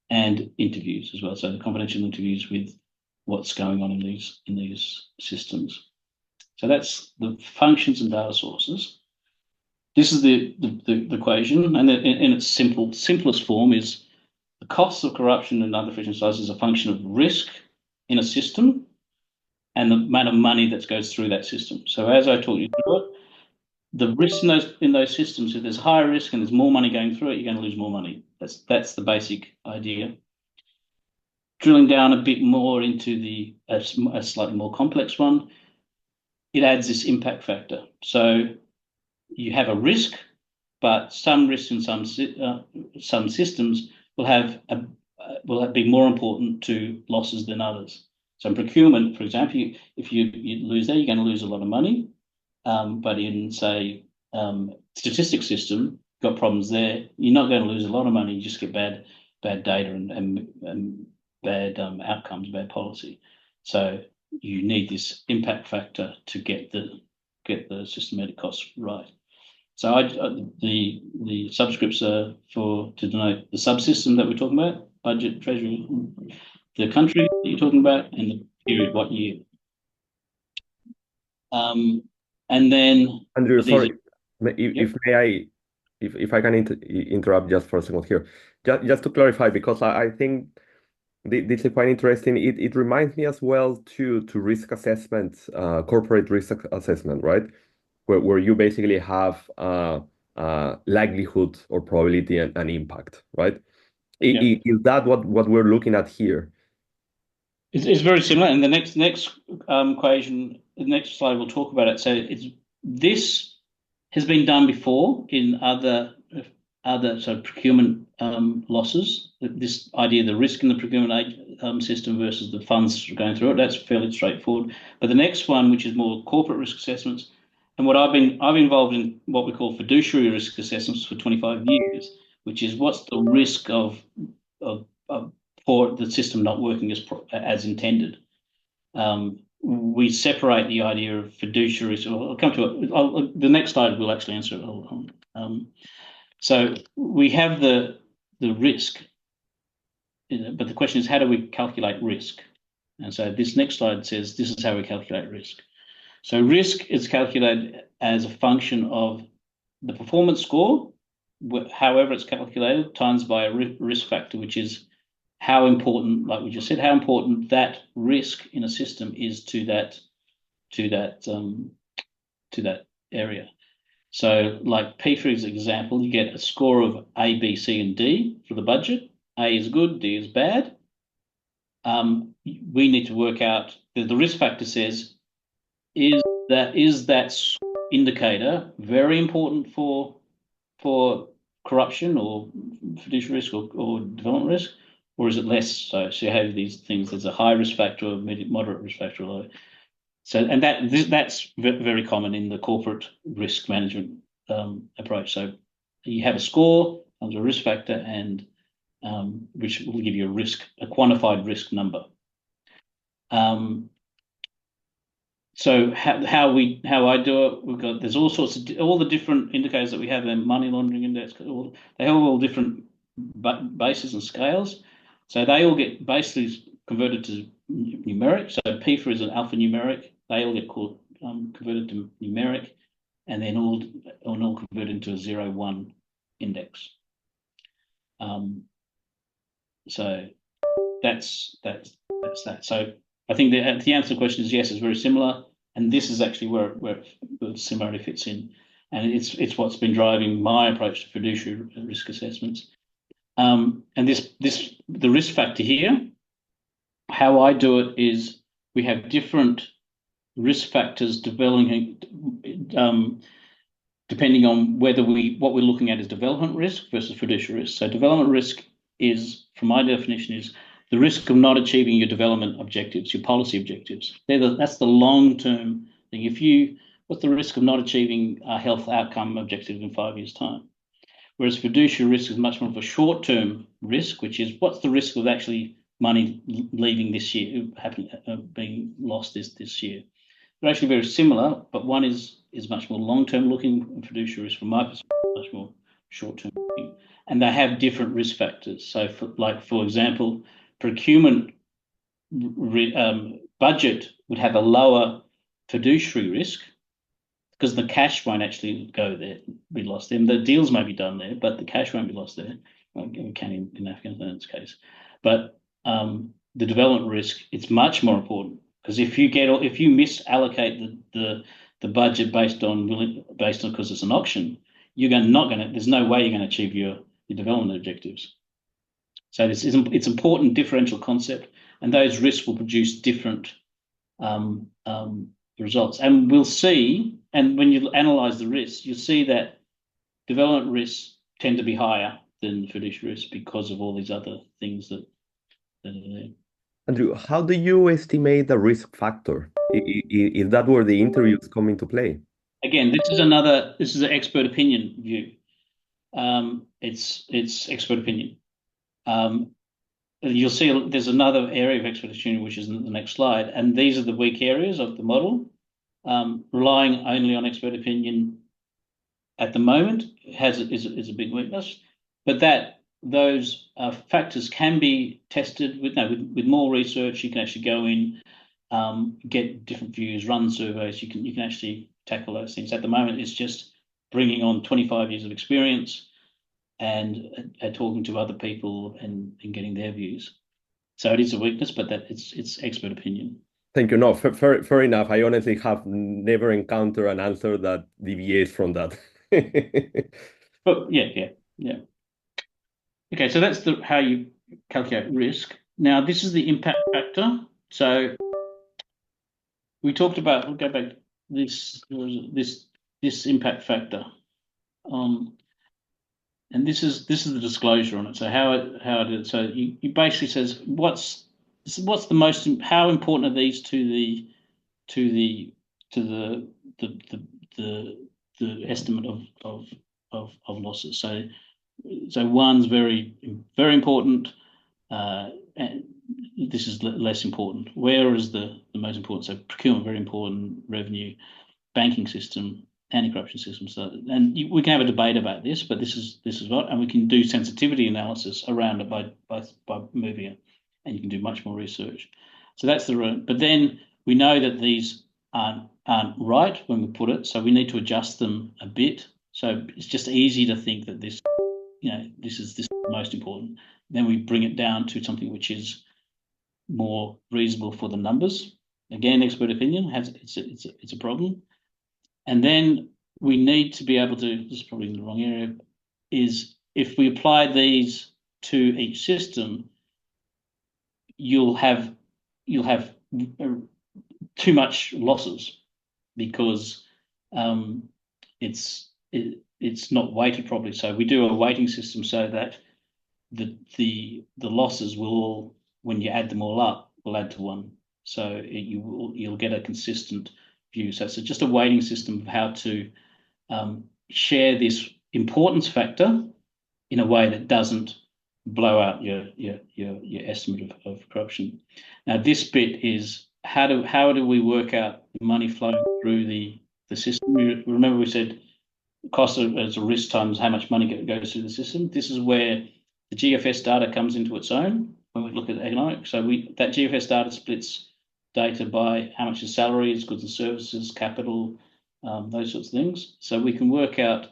And interviews as well, so the confidential interviews with what's going on in these systems. So that's the functions and data sources. This is the equation, and in its simplest form is the costs of corruption and other friction sizes is a function of risk in a system and the amount of money that goes through that system. So as I taught you before, the risk in those systems, if there's higher risk and there's more money going through it, you're going to lose more money. That's the basic idea. Drilling down a bit more into a slightly more complex one, it adds this impact factor. So you have a risk, but some risks in some systems will be more important to losses than others. So in procurement, for example, if you lose there, you're going to lose a lot of money. But in, say, statistics system, you've got problems there, you're not going to lose a lot of money. You just get bad data and bad outcomes, bad policy. So you need this impact factor to get the systematic costs right. So the subscripts are to denote the subsystem that we're talking about, budget, treasury, the country that you're talking about, and the period, what year. And then Andrew, sorry, if I can interrupt just for a second here, just to clarify, because I think this is quite interesting. It reminds me as well to risk assessment, corporate risk assessment, right? Where you basically have likelihood or probability and impact, right? Is that what we're looking at here? It's very similar. And the next equation, the next slide, we'll talk about it. So this has been done before in other procurement losses. This idea, the risk in the procurement system versus the funds going through it, that's fairly straightforward. But the next one, which is more corporate risk assessments, and what I've been involved in what we call fiduciary risk assessments for 25 years, which is what's the risk of for the system not working as intended. We separate the idea of fiduciary. So I'll come to it. The next slide will actually answer it. So we have the risk, but the question is, how do we calculate risk? And so this next slide says this is how we calculate risk. So risk is calculated as a function of the performance score, however it's calculated, times by a risk factor, which is how important, like we just said, how important that risk in a system is to that area. So like P, for example, you get a score of A, B, C, and D for the budget. A is good, D is bad. We need to work out the risk factor says is that indicator very important for corruption or fiduciary risk or development risk, or is it less so? So you have these things. There's a high risk factor, a moderate risk factor, low. So and that's very common in the corporate risk management approach. So you have a score comes a risk factor and which will give you a quantified risk number. So how I do it, there's all sorts of all the different indicators that we have. The money laundering index, they have all different bases and scales. So they all get basically converted to numeric. So PIFA is an alphanumeric. They all get converted to numeric, and then all converted into a 0-1 index. So that's that. So I think the answer to the question is yes, it's very similar, and this is actually where the similarity fits in, and it's what's been driving my approach to fiduciary risk assessments. And the risk factor here, how I do it is we have different risk factors developing depending on what we're looking at is development risk versus fiduciary risk. So development risk is, from my definition, is the risk of not achieving your development objectives, your policy objectives. That's the long-term thing. What's the risk of not achieving a health outcome objective in 5 years' time? Whereas fiduciary risk is much more of a short-term risk, which is what's the risk of actually money leaving this year, being lost this year. They're actually very similar, but one is much more long-term looking, and fiduciary risk, from my perspective, much more short-term looking. And they have different risk factors. So, for example, procurement budget would have a lower fiduciary risk because the cash won't actually be lost there. The deals may be done there, but the cash won't be lost there. We can in Afghanistan's case. But the development risk, it's much more important because if you misallocate the budget based on because it's an auction, there's no way you're going to achieve your development objectives. So it's important differential concept, and those risks will produce different results. And we'll see, and when you analyze the risks, you'll see that development risks tend to be higher than fiduciary risks because of all these other things that are there. Andrew, how do you estimate the risk factor? Is that where the interviews come into play? Again, this is an expert opinion view. It's expert opinion. You'll see there's another area of expert opinion, which is in the next slide, and these are the weak areas of the model. Relying only on expert opinion at the moment is a big weakness, but those factors can be tested with more research. You can actually go in, get different views, run surveys. You can actually tackle those things. At the moment, it's just bringing on 25 years of experience and talking to other people and getting their views. So it is a weakness, but it's expert opinion. Thank you. No, fair enough. I honestly have never encountered an answer that deviates from that. But yeah. Okay, so that's how you calculate risk. Now, this is the impact factor. So we talked about. We'll go back. This impact factor, and this is the disclosure on it. So how it is. So you basically says how important are these to the estimate of losses. So one's very important, and this is less important. Where is the most important? So procurement, very important. Revenue, banking system, anti-corruption system. So, and we can have a debate about this, but this is what, and we can do sensitivity analysis around it by moving it, and you can do much more research. So that's the route. But then we know that these aren't right when we put it, so we need to adjust them a bit. So it's just easy to think that this is the most important. Then we bring it down to something which is more reasonable for the numbers. Again, expert opinion it's a problem. And then we need to be able to, this is probably in the wrong area, is if we apply these to each system, you'll have too much losses because it's not weighted properly. So we do a weighting system so that the losses will all, when you add them all up, will add to one. So you'll get a consistent view. So it's just a weighting system of how to share this importance factor in a way that doesn't blow out your estimate of corruption. Now, this bit is how do we work out money flowing through the system? Remember we said cost as a risk times how much money goes through the system. This is where the GFS data comes into its own when we look at economics. So that GFS data splits data by how much is salaries, goods and services, capital, those sorts of things. So we can work out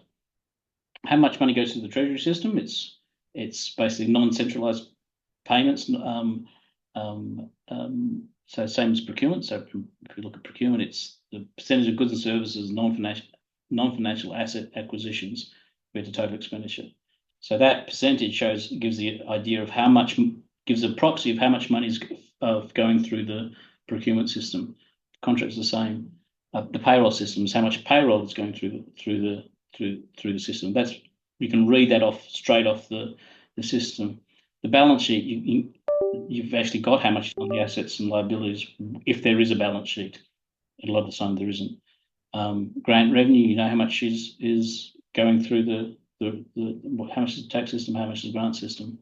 how much money goes through the treasury system. It's basically non-centralized payments. So same as procurement. So if we look at procurement, it's the percentage of goods and services, non-financial asset acquisitions compared to total expenditure. So that percentage gives the idea of how much, gives a proxy of how much money is going through the procurement system. Contracts are the same. The payroll system is how much payroll is going through the system. That's, you can read that straight off the system. The balance sheet, you've actually got how much on the assets and liabilities if there is a balance sheet. A lot of the time there isn't. Grant revenue, you know how much is going through how much is the tax system, how much is the grant system,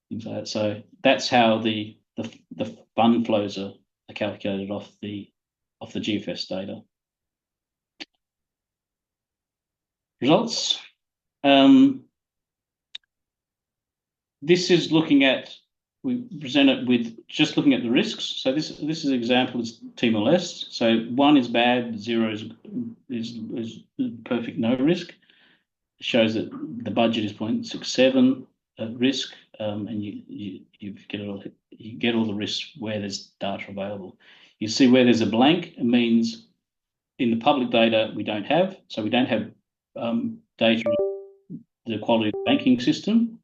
things like that. So that's how the fund flows are calculated off the GFS data. Results. This is looking at, we present it with just looking at the risks. So this is an example is Timor-Leste. So 1 is bad, 0 is perfect, no risk. It shows that the budget is 0.67 at risk, and you get all the risks where there's data available. You see where there's a blank, it means in the public data we don't have. So we don't have data the quality of the banking system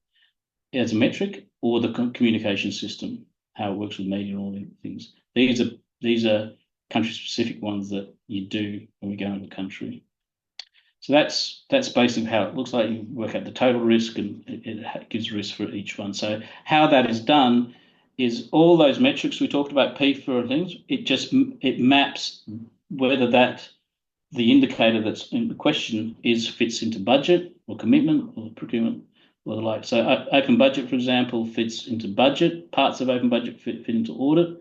as a metric, or the communication system, how it works with media and all these things. These are country-specific ones that you do when we go into the country. So that's basically how it looks like. You work out the total risk, and it gives risk for each one. So how that is done is all those metrics we talked about, PFA and things. It maps whether the indicator that's in question fits into budget or commitment or procurement or the like. So open budget, for example, fits into budget. Parts of open budget fit into audit.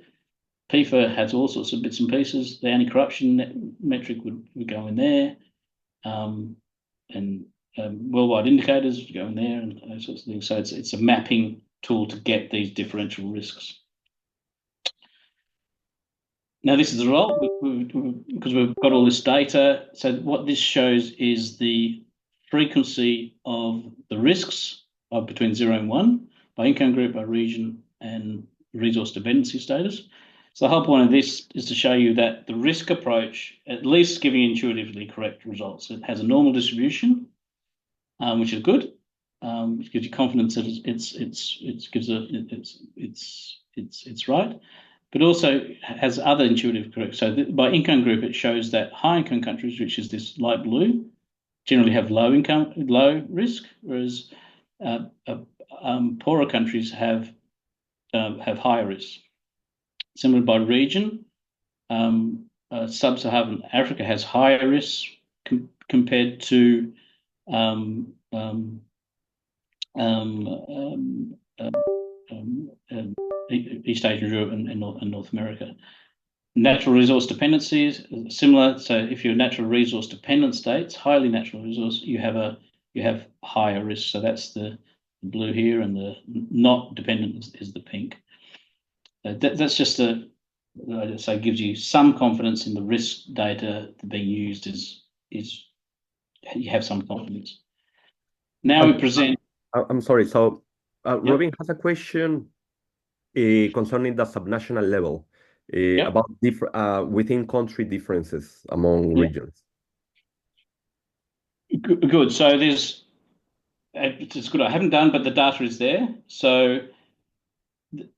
PFA has all sorts of bits and pieces. The anti-corruption metric would go in there. And worldwide indicators would go in there and those sorts of things. So it's a mapping tool to get these differential risks. Now this is the result because we've got all this data. So what this shows is the frequency of the risks of between 0 and 1 by income group, by region, and resource dependency status. So the whole point of this is to show you that the risk approach, at least giving intuitively correct results. It has a normal distribution, which is good. It gives you confidence that it's right, but also has other intuitive correct. So by income group, it shows that high income countries, which is this light blue, generally have low risk, whereas poorer countries have higher risk. Similar by region, sub-Saharan Africa has higher risk compared to East Asian, Europe, and North America. Natural resource dependencies similar. So if you're natural resource dependent states, highly natural resource, you have higher risk. So that's the blue here, and the not dependent is the pink. That's just so gives you some confidence in the risk data being used. Is you have some confidence. Now we present. I'm sorry. So Yep. Robin has a question concerning the subnational level Yep. about within country differences among regions. Good. So there's it's good I haven't done, but the data is there. So,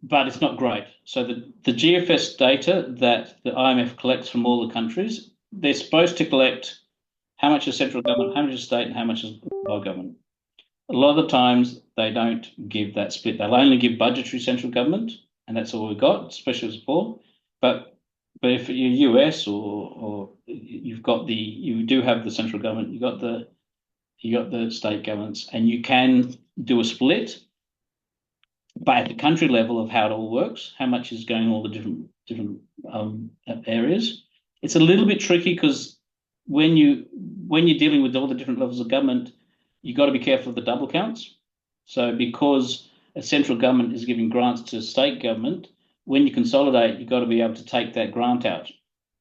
but it's not great. So the GFS data that the IMF collects from all the countries, they're supposed to collect how much is central government, how much is state, and how much is local government. A lot of the times they don't give that split. They'll only give budgetary central government, and that's all we've got, special support. But if you're US or you do have the central government, you got the state governments, and you can do a split. But at the country level of how it all works, how much is going in all the different areas, it's a little bit tricky because when you're dealing with all the different levels of government, you've got to be careful of the double counts. So because a central government is giving grants to state government, when you consolidate, you've got to be able to take that grant out.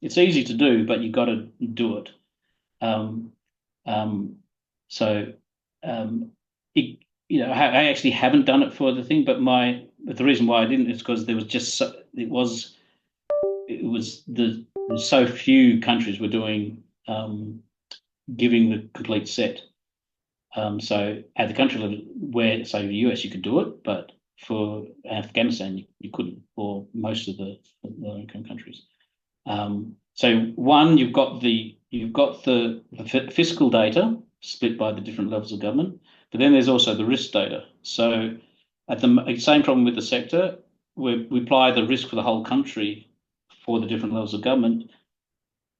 It's easy to do, but you've got to do it. Um, um, so it, I actually haven't done it for the thing, but the reason why I didn't is because there was just so few countries were doing giving the complete set. So at the country level, where say the US, you could do it, but for Afghanistan, you couldn't, or most of the low-income countries. So one, you've got the fiscal data split by the different levels of government, but then there's also the risk data. So at the same problem with the sector, we apply the risk for the whole country for the different levels of government.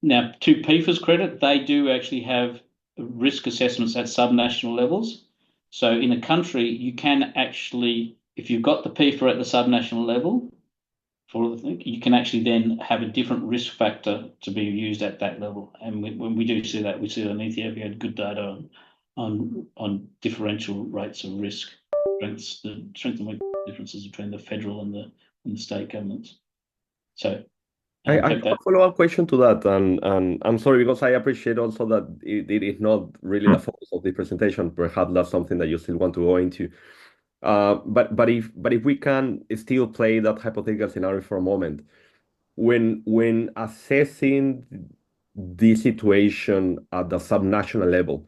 Now, to PIFA's credit, they do actually have risk assessments at subnational levels. So in a country, you can actually, if you've got the PIFA at the subnational level, for the thing, you can actually then have a different risk factor to be used at that level. And when we do see that, we see that in Ethiopia had good data on differential rates of risk, the strength and weakness differences between the federal and the state governments. So I have a follow-up question to that, and I'm sorry because I appreciate also that it is not really the focus of the presentation. Perhaps that's something that you still want to go into. But if we can still play that hypothetical scenario for a moment, when assessing the situation at the subnational level,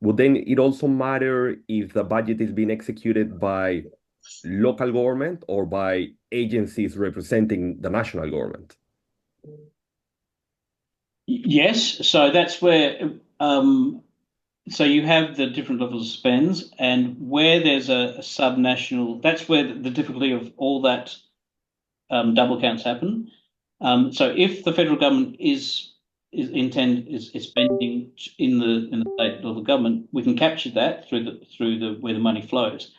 would then it also matter if the budget is being executed by local government or by agencies representing the national government? Yes, so that's where so you have the different levels of spends, and where there's a subnational, that's where the difficulty of all that double counts happen. So if the federal government is spending in the state level government, we can capture that through the where the money flows.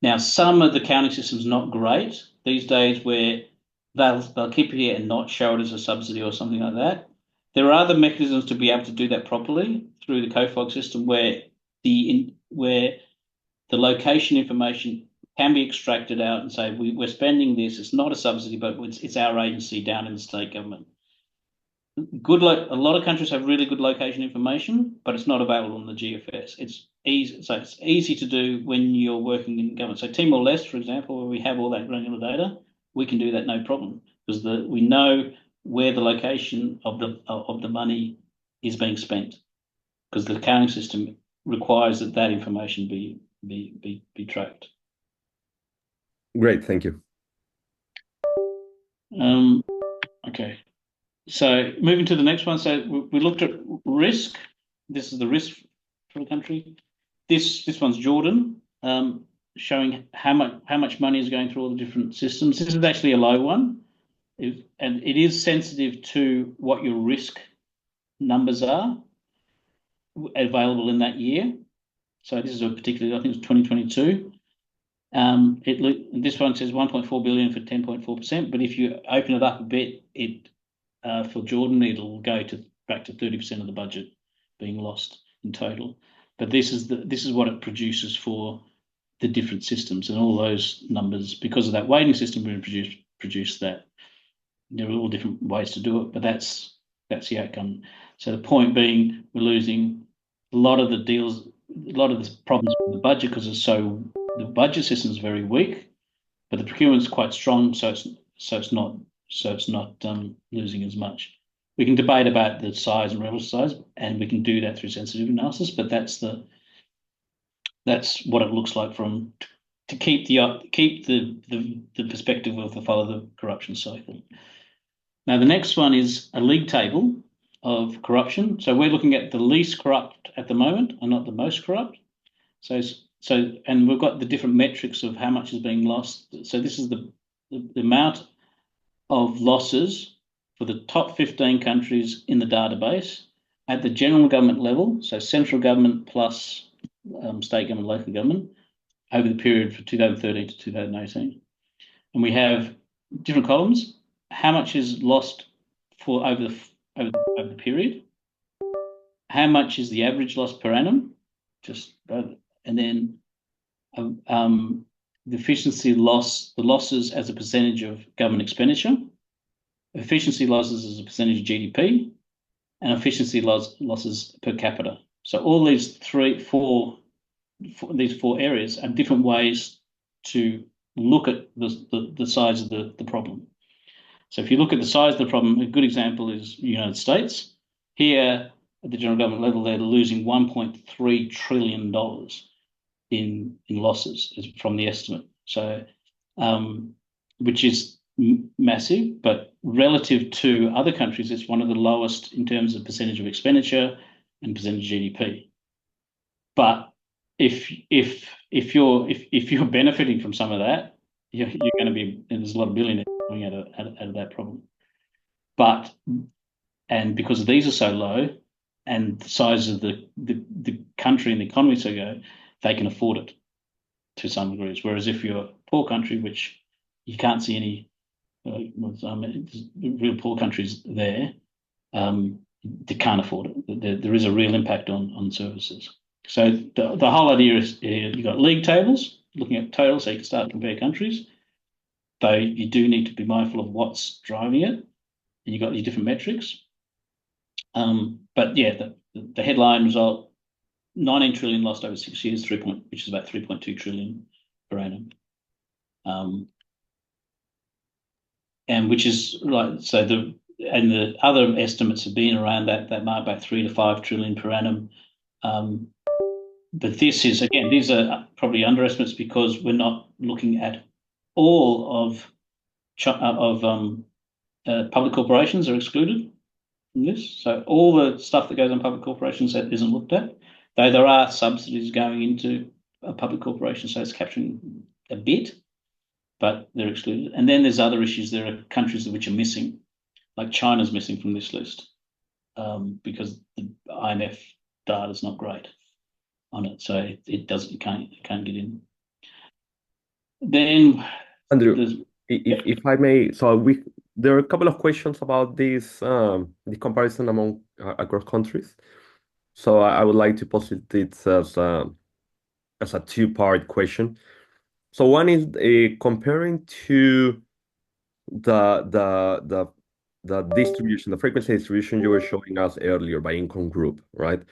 Now, some of the counting systems not great these days, where they'll keep it here and not show it as a subsidy or something like that. There are other mechanisms to be able to do that properly through the COFOG system, where the location information can be extracted out and say we're spending this. It's not a subsidy, but it's our agency down in the state government. A lot of countries have really good location information, but it's not available on the GFS. It's easy, so it's easy to do when you're working in government. So Timor-Leste, for example, where we have all that granular data, we can do that no problem because we know where the location of the money is being spent, because the accounting system requires that information be tracked. Great, thank you. Okay. So moving to the next one. So we looked at risk. This is the risk for the country. This one's Jordan, showing how much money is going through all the different systems. This is actually a low one, and it is sensitive to what your risk numbers are available in that year. So this is a particularly, I think it's 2022. This one says 1.4 billion for 10.4%, but if you open it up a bit, for Jordan, it'll go back to 30% of the budget being lost in total. But this is what it produces for the different systems, and all those numbers, because of that weighting system, we produce that. There are all different ways to do it, but that's the outcome. So the point being, we're losing a lot of the problems with the budget because the budget system is very weak, but the procurement's quite strong, so it's not losing as much. We can debate about the size and relative size, and we can do that through sensitive analysis, but that's That's what it looks like to keep the perspective of the follow the corruption cycle. Now, the next one is a league table of corruption. So we're looking at the least corrupt at the moment and not the most corrupt. And we've got the different metrics of how much is being lost. So this is the amount of losses for the top 15 countries in the database at the general government level, so central government plus state government, local government, over the period from 2013 to 2018. And we have different columns. How much is lost for over the period? How much is the average loss per annum? And then the efficiency loss, the losses as a percentage of government expenditure, efficiency losses as a percentage of GDP, and efficiency losses per capita. So all these these four areas are different ways to look at the size of the problem. So if you look at the size of the problem, a good example is the United States. Here at the general government level, they're losing $1.3 trillion in losses from the estimate. So, which is massive, but relative to other countries, it's one of the lowest in terms of percentage of expenditure and percentage of GDP. But if you're benefiting from some of that, you're going to be, and there's a lot of billionaires coming out of that problem. And because these are so low, and the size of the country and the economy so go, they can afford it to some degrees. Whereas if you're a poor country, which you can't see any real poor countries there, they can't afford it. There is a real impact on services. So the whole idea is you've got league tables, looking at totals, so you can start to compare countries. Though you do need to be mindful of what's driving it, and you've got these different metrics. But yeah, the headline result: 19 trillion lost over 6 years, which is about 3.2 trillion per annum. And which is right. So the other estimates have been around that mark, about 3 to 5 trillion per annum. But this is, again, these are probably underestimates because we're not looking at all of public corporations are excluded from this. So all the stuff that goes on public corporations that isn't looked at, though there are subsidies going into a public corporation, so it's capturing a bit, but they're excluded. And then there's other issues. There are countries which are missing, like China's missing from this list because the IMF data is not great on it, so it can't get in. Then Andrew, if I may, so there are a couple of questions about this the comparison among across countries. So I would like to posit it as a two-part question. So one is comparing to the distribution, the frequency distribution you were showing us earlier by income group, right?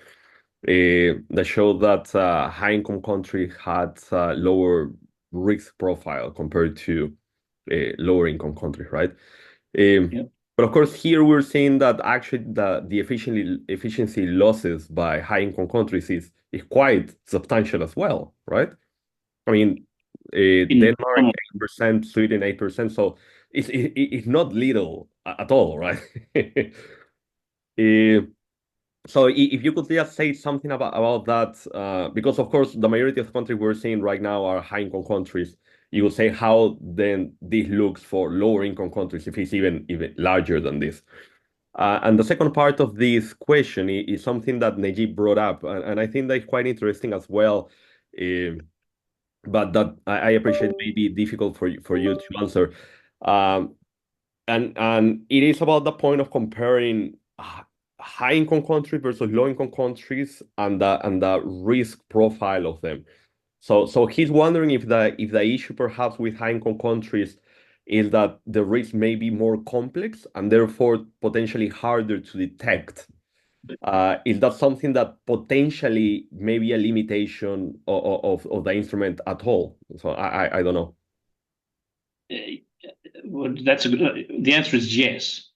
That showed that high income country had lower risk profile compared to lower income countries, right? But of course, here we're seeing that actually the efficiency losses by high income countries is quite substantial as well, right? I mean, Denmark 8%, Sweden 8%, so it's not little at all, right? So if you could just say something about that, because of course the majority of the countries we're seeing right now are high income countries. You would say how then this looks for lower income countries if it's even larger than this. And the second part of this question is something that Najib brought up, and I think that's quite interesting as well. But that I appreciate may be difficult for you to answer. And it is about the point of comparing high income countries versus low income countries and the risk profile of them. So he's wondering if the issue perhaps with high income countries is that the risk may be more complex and therefore potentially harder to detect. Is that something that potentially may be a limitation of the instrument at all? So I don't know. Well, the answer is yes.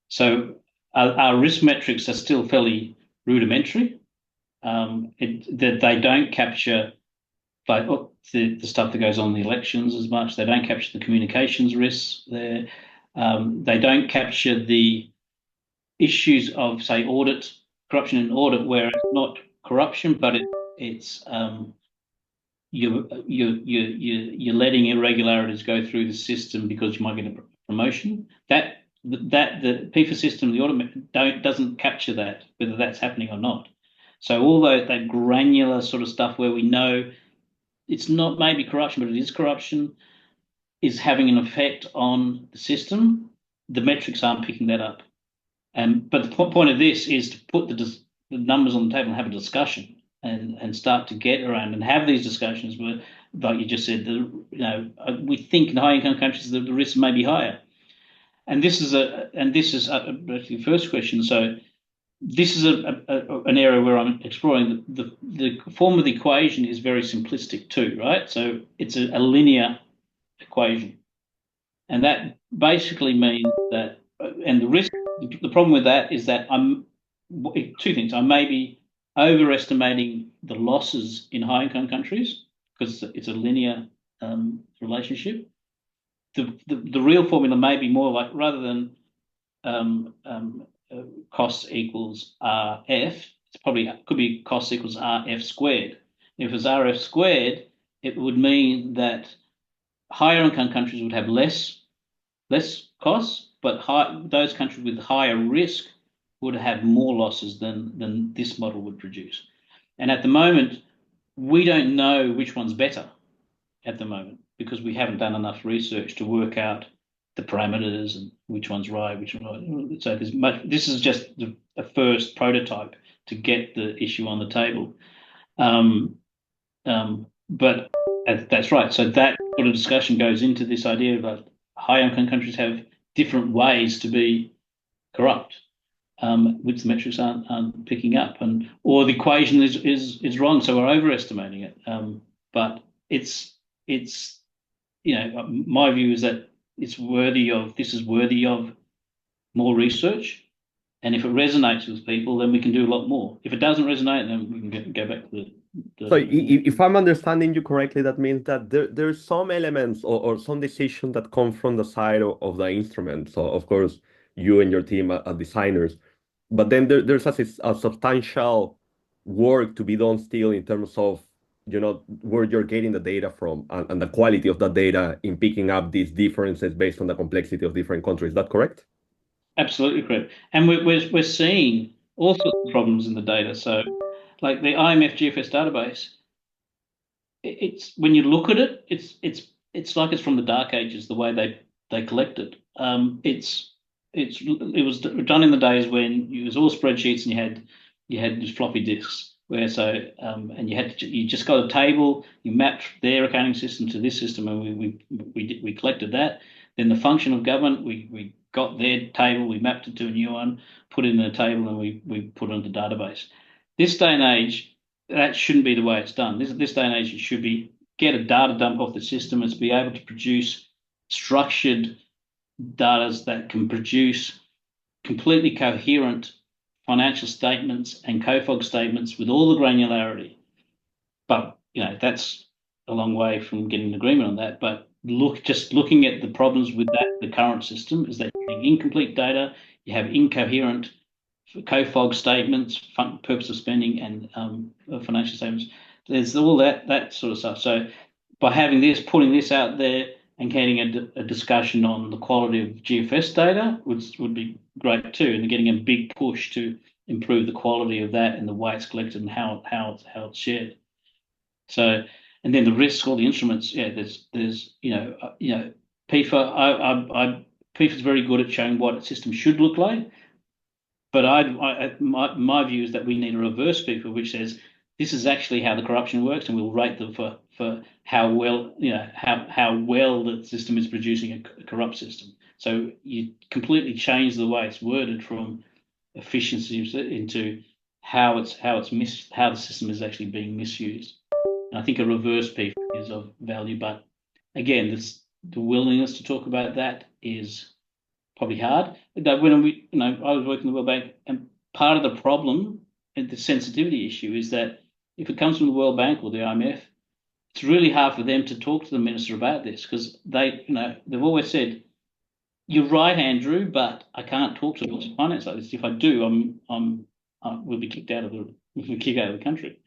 So our risk metrics are still fairly rudimentary. That they don't capture like the stuff that goes on in the elections as much. They don't capture the communications risks there. They don't capture the issues of, say, audit, corruption in audit, where it's not corruption, but it's you're letting irregularities go through the system because you might get a promotion. That the PIFA system, the audit doesn't capture that, whether that's happening or not. So all that granular sort of stuff where we know it's not maybe corruption, but it is corruption, is having an effect on the system. The metrics aren't picking that up. But the point of this is to put the numbers on the table and have a discussion and start to get around and have these discussions where, like you just said, we think in high income countries that the risk may be higher. And this is actually the first question. So this is an area where I'm exploring. The form of the equation is very simplistic too, right? So it's a linear equation, and that basically means that, and the risk, the problem with that is that two things. I may be overestimating the losses in high income countries because it's a linear relationship. The real formula may be more like, rather than cost equals RF, could be cost equals RF squared. If it's RF squared, it would mean that higher income countries would have less costs, but those countries with higher risk would have more losses than this model would produce. And at the moment, we don't know which one's better at the moment because we haven't done enough research to work out the parameters and which one's right, which one's right. So this is just a first prototype to get the issue on the table. But that's right. So that sort of discussion goes into this idea that high income countries have different ways to be corrupt, which the metrics aren't picking up, or the equation is wrong, so we're overestimating it. But it's my view is that this is worthy of more research, and if it resonates with people, then we can do a lot more. If it doesn't resonate, then we can go back to So if I'm understanding you correctly, that means that there's some elements or some decisions that come from the side of the instrument. So of course, you and your team are designers, but then there's a substantial work to be done still in terms of, where you're getting the data from and the quality of the data in picking up these differences based on the complexity of different countries. Is that correct? Absolutely correct. And we're seeing all sorts of problems in the data. So, like the IMF GFS database, it's when you look at it, it's like it's from the dark ages the way they collect it. It was done in the days when it was all spreadsheets and you had these floppy disks and you just got a table, you mapped their accounting system to this system, and we collected that. Then the function of government, we got their table, we mapped it to a new one, put it in a table, and we put it into the database. This day and age, that shouldn't be the way it's done. This day and age, it should be get a data dump off the system and be able to produce structured data that can produce completely coherent financial statements and COFOG statements with all the granularity. But that's a long way from getting an agreement on that. But looking at the problems with the current system is that you're getting incomplete data, you have incoherent COFOG statements, purpose of spending, and financial statements. There's all that sort of stuff. So by putting this out there and getting a discussion on the quality of GFS data would be great too, and getting a big push to improve the quality of that and the way it's collected and how it's shared. So, and then the risks, all the instruments. Yeah, there's PIFA. PIFA is very good at showing what a system should look like. But my view is that we need a reverse PIFA, which says this is actually how the corruption works, and we'll rate them for how well how well the system is producing a corrupt system. So you completely change the way it's worded from efficiency into how the system is actually being misused. And I think a reverse PIFA is of value, but again, the willingness to talk about that is probably hard. When I was working in the World Bank, and part of the problem and the sensitivity issue is that if it comes from the World Bank or the IMF, it's really hard for them to talk to the minister about this because they've always said, "You're right, Andrew, but I can't talk to the finance like this. If I do, we'll be kicked out of the country."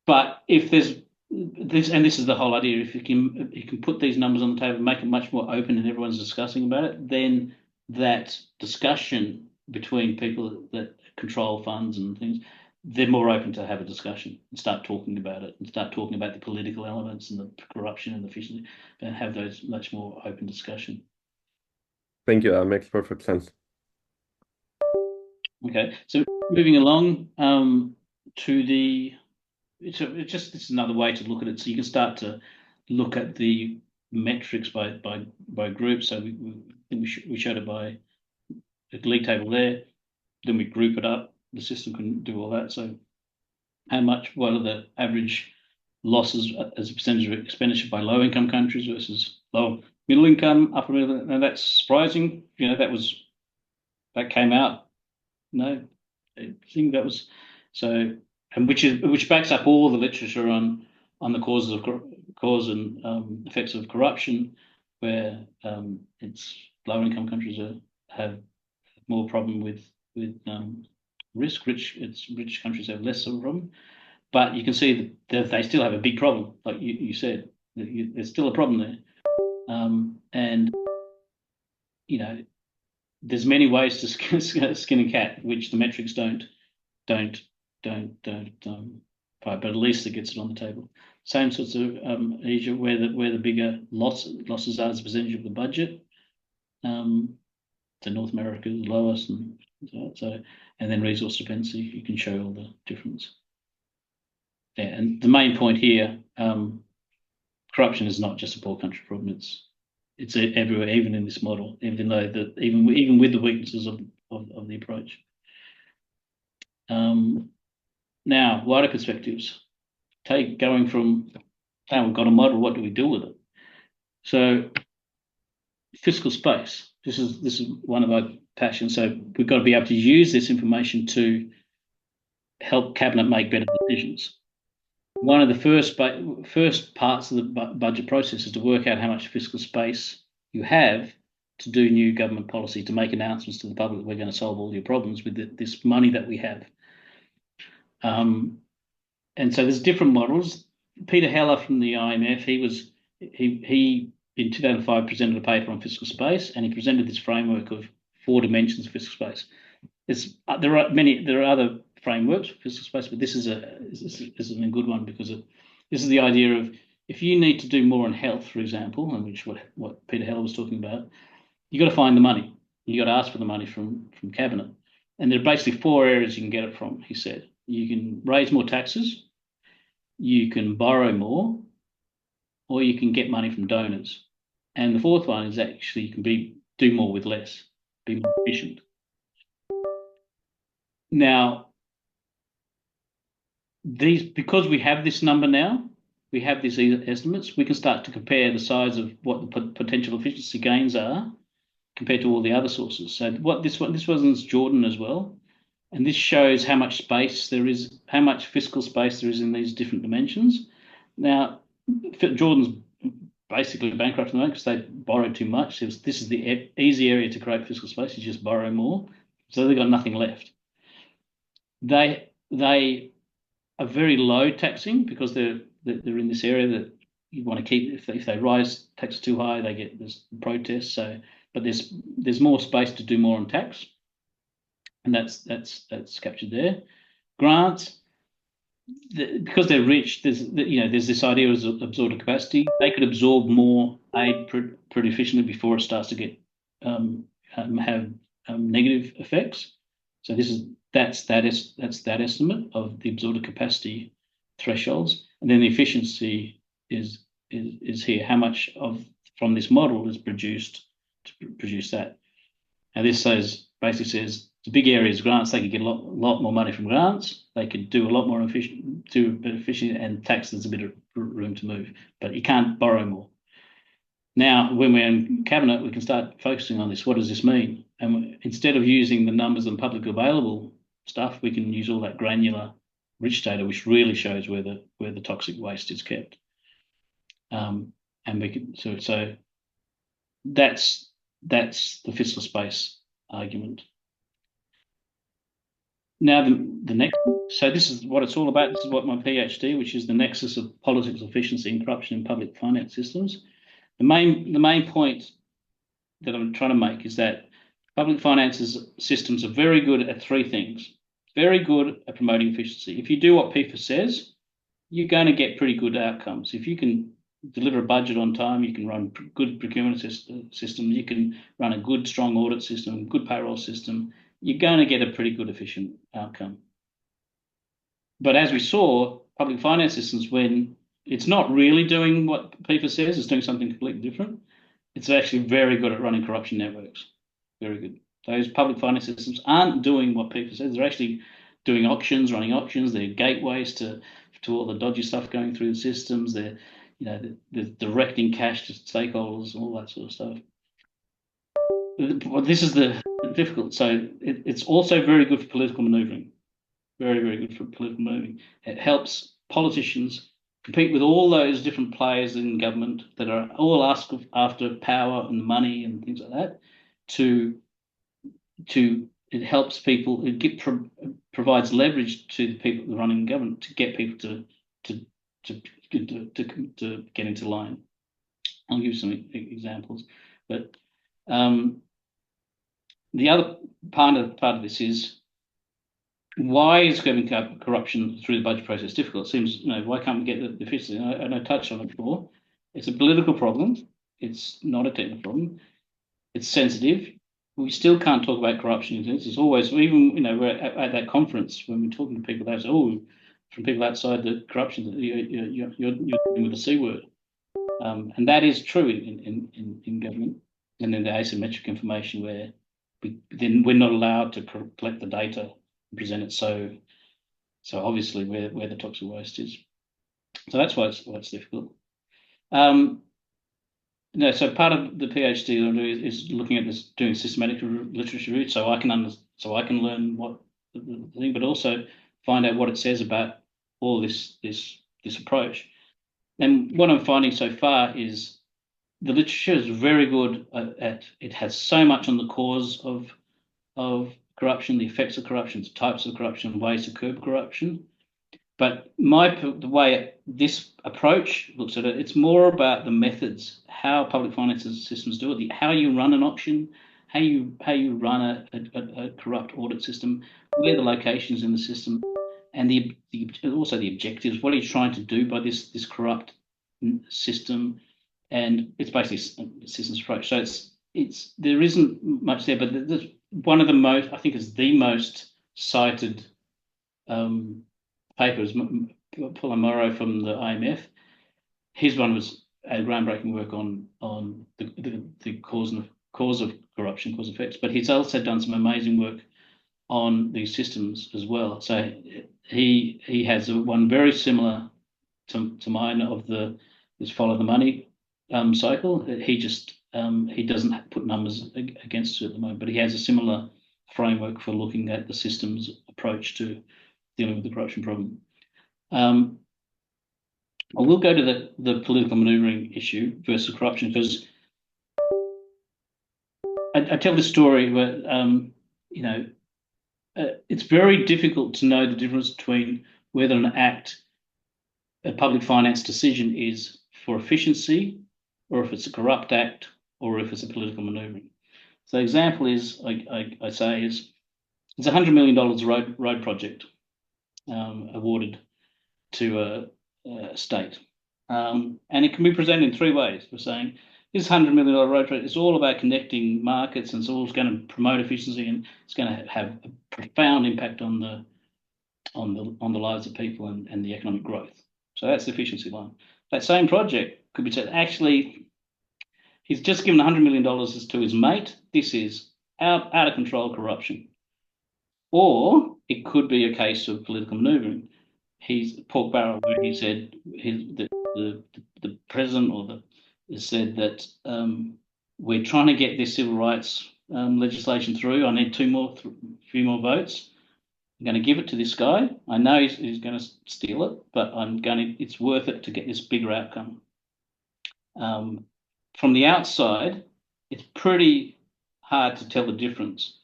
But if there's this, and this is the whole idea, if you can put these numbers on the table, make it much more open, and everyone's discussing about it, then that discussion between people that control funds and things, they're more open to have a discussion and start talking about it and start talking about the political elements and the corruption and the efficiency and have those much more open discussion. Thank you. That makes perfect sense. Okay, so moving along to the it's just this is another way to look at it. So you can start to look at the metrics by group. So we showed it by the league table there. Then we group it up. The system can do all that. So what are the average losses as a percentage of expenditure by low income countries versus low middle income, upper middle? And that's surprising. That came out. No, I think that was so. And which backs up all the literature on the cause and effects of corruption, where it's low income countries have more problem with risk. Rich countries have less of a problem, but you can see that they still have a big problem. Like you said, there's still a problem there, and there's many ways to skin a cat, which the metrics don't but at least it gets it on the table. Same sorts of Asia, where the bigger losses are as a percentage of the budget. So North America is the lowest, and then resource dependency. You can show all the difference. Yeah, and the main point here, corruption is not just a poor country problem. It's everywhere, even in this model. Even with the weaknesses of the approach. Now, wider perspectives. Going from, we've got a model, what do we do with it? So, fiscal space. This is one of our passions. So we've got to be able to use this information to help cabinet make better decisions. One of the first parts of the budget process is to work out how much fiscal space you have to do new government policy, to make announcements to the public that we're going to solve all your problems with this money that we have. And so there's different models. Peter Heller from the IMF, he in 2005 presented a paper on fiscal space, and he presented this framework of 4 dimensions of fiscal space. There are other frameworks for fiscal space, but this is a good one because this is the idea of if you need to do more on health, for example, and which what Peter Heller was talking about, you got to find the money. You got to ask for the money from cabinet, and there are basically 4 areas you can get it from. He said you can raise more taxes, you can borrow more, or you can get money from donors. And the 4th one is actually you can do more with less, be more efficient. Now, because we have this number now, we have these estimates, we can start to compare the size of what the potential efficiency gains are compared to all the other sources. So this was in Jordan as well. And this shows how much space there is, how much fiscal space there is in these different dimensions. Now, Jordan's basically bankrupt at the moment because they borrowed too much. This is the easy area to create fiscal space. You just borrow more. So they've got nothing left. They are very low taxing because they're in this area that you want to keep. If they rise tax too high, there's protests. So, but there's more space to do more on tax, and that's captured there. Grants, because they're rich, there's this idea of absorptive capacity. They could absorb more aid pretty efficiently before it starts to get have negative effects. So that's that estimate of the absorptive capacity thresholds, and then the efficiency is here. How much from this model is produced to produce that? And this basically says the big areas grants. They could get a lot more money from grants. They could do a lot more efficient, and tax. There's a bit of room to move, but you can't borrow more. Now, when we're in cabinet, we can start focusing on this. What does this mean? And instead of using the numbers and publicly available stuff, we can use all that granular, rich data, which really shows where the toxic waste is kept. And we could so that's the fiscal space argument. Now the next, so this is what it's all about. This is what my PhD, which is the nexus of politics, efficiency, and corruption in public finance systems. The main point that I'm trying to make is that public finances systems are very good at three things. Very good at promoting efficiency. If you do what PIFA says, you're going to get pretty good outcomes. If you can deliver a budget on time, you can run good procurement system, you can run a good, strong audit system, good payroll system, you're going to get a pretty good, efficient outcome. But as we saw, public finance systems, when it's not really doing what PIFA says, it's doing something completely different, it's actually very good at running corruption networks. Very good. Those public finance systems aren't doing what PIFA says. They're actually doing auctions, running auctions. They're gateways to all the dodgy stuff going through the systems. They're directing cash to stakeholders, all that sort of stuff. But this is the difficult. So it's also very good for political maneuvering. Very, very good for political maneuvering. It helps politicians compete with all those different players in government that are all after power and money and things like that. It helps people. Provides leverage to the people running government to get people to get into line. I'll give you some examples, but the other part of this is, why is curbing corruption through the budget process difficult? It seems, why can't we get the efficiency? And I touched on it before. It's a political problem. It's not a technical problem. It's sensitive. We still can't talk about corruption. It's always, even, we're at that conference when we're talking to people, they say, oh, from people outside the corruption, you're dealing with the C word. And that is true in government. And then the asymmetric information where we're not allowed to collect the data and present it so obviously where the toxic waste is. So that's why it's difficult. So part of the PhD is looking at this, doing systematic literature review, so I can learn what the thing, but also find out what it says about all this approach. And what I'm finding so far is the literature is very good at it has so much on the cause of corruption, the effects of corruption, the types of corruption, ways to curb corruption. But the way this approach looks at it, it's more about the methods, how public finances systems do it, how you run an auction, how you run a corrupt audit system, where the locations in the system, and also the objectives. What are you trying to do by this corrupt system? And it's basically a systems approach. So there isn't much there, but there's one of the most, I think, is the most cited papers, Paul Morrow from the IMF. His one was a groundbreaking work on the cause of corruption, cause effects. But he's also done some amazing work on these systems as well. So he has one very similar to mine of this follow the money cycle. He doesn't put numbers against it at the moment, but he has a similar framework for looking at the systems approach to dealing with the corruption problem. I will go to the political maneuvering issue versus corruption, because I tell this story where it's very difficult to know the difference between whether a public finance decision is for efficiency, or if it's a corrupt act, or if it's a political maneuvering. So the example is, I say, is it's $100 million road project awarded to a state. And it can be presented in three ways. We're saying this $100 million road project is all about connecting markets, and it's all going to promote efficiency, and it's going to have a profound impact on the lives of people and the economic growth. So that's the efficiency line. That same project could be said, actually, he's just given $100 million to his mate. This is out of control corruption. Or it could be a case of political maneuvering. He's pork barrel, where he said the president said that we're trying to get this civil rights legislation through. I need few more votes. I'm going to give it to this guy. I know he's going to steal it, but it's worth it to get this bigger outcome. From the outside, it's pretty hard to tell the difference.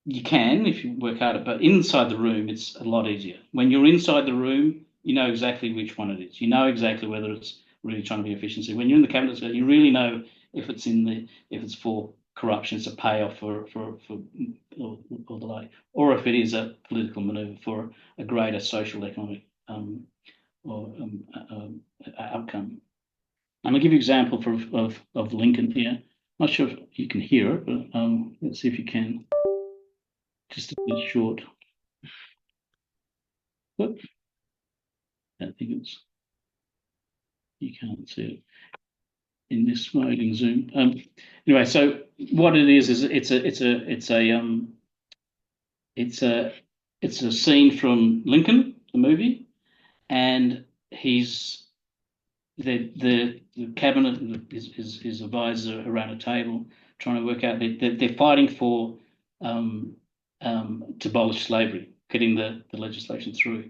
You can if you work harder, but inside the room, it's a lot easier. When you're inside the room, you know exactly which one it is. You know exactly whether it's really trying to be efficiency. When you're in the cabinet, you really know if it's for corruption, it's a payoff for or the like, or if it is a political manoeuvre for a greater social economic or outcome. I'm gonna give you an example of Lincoln here. Not sure if you can hear it, but let's see if you can. Just a bit short. Whoop. I think it's you can't see it in this mode in Zoom. Anyway, so what it is it's a scene from Lincoln, the movie, and he's the cabinet, his advisor around a table trying to work out they're fighting for to abolish slavery, getting the legislation through,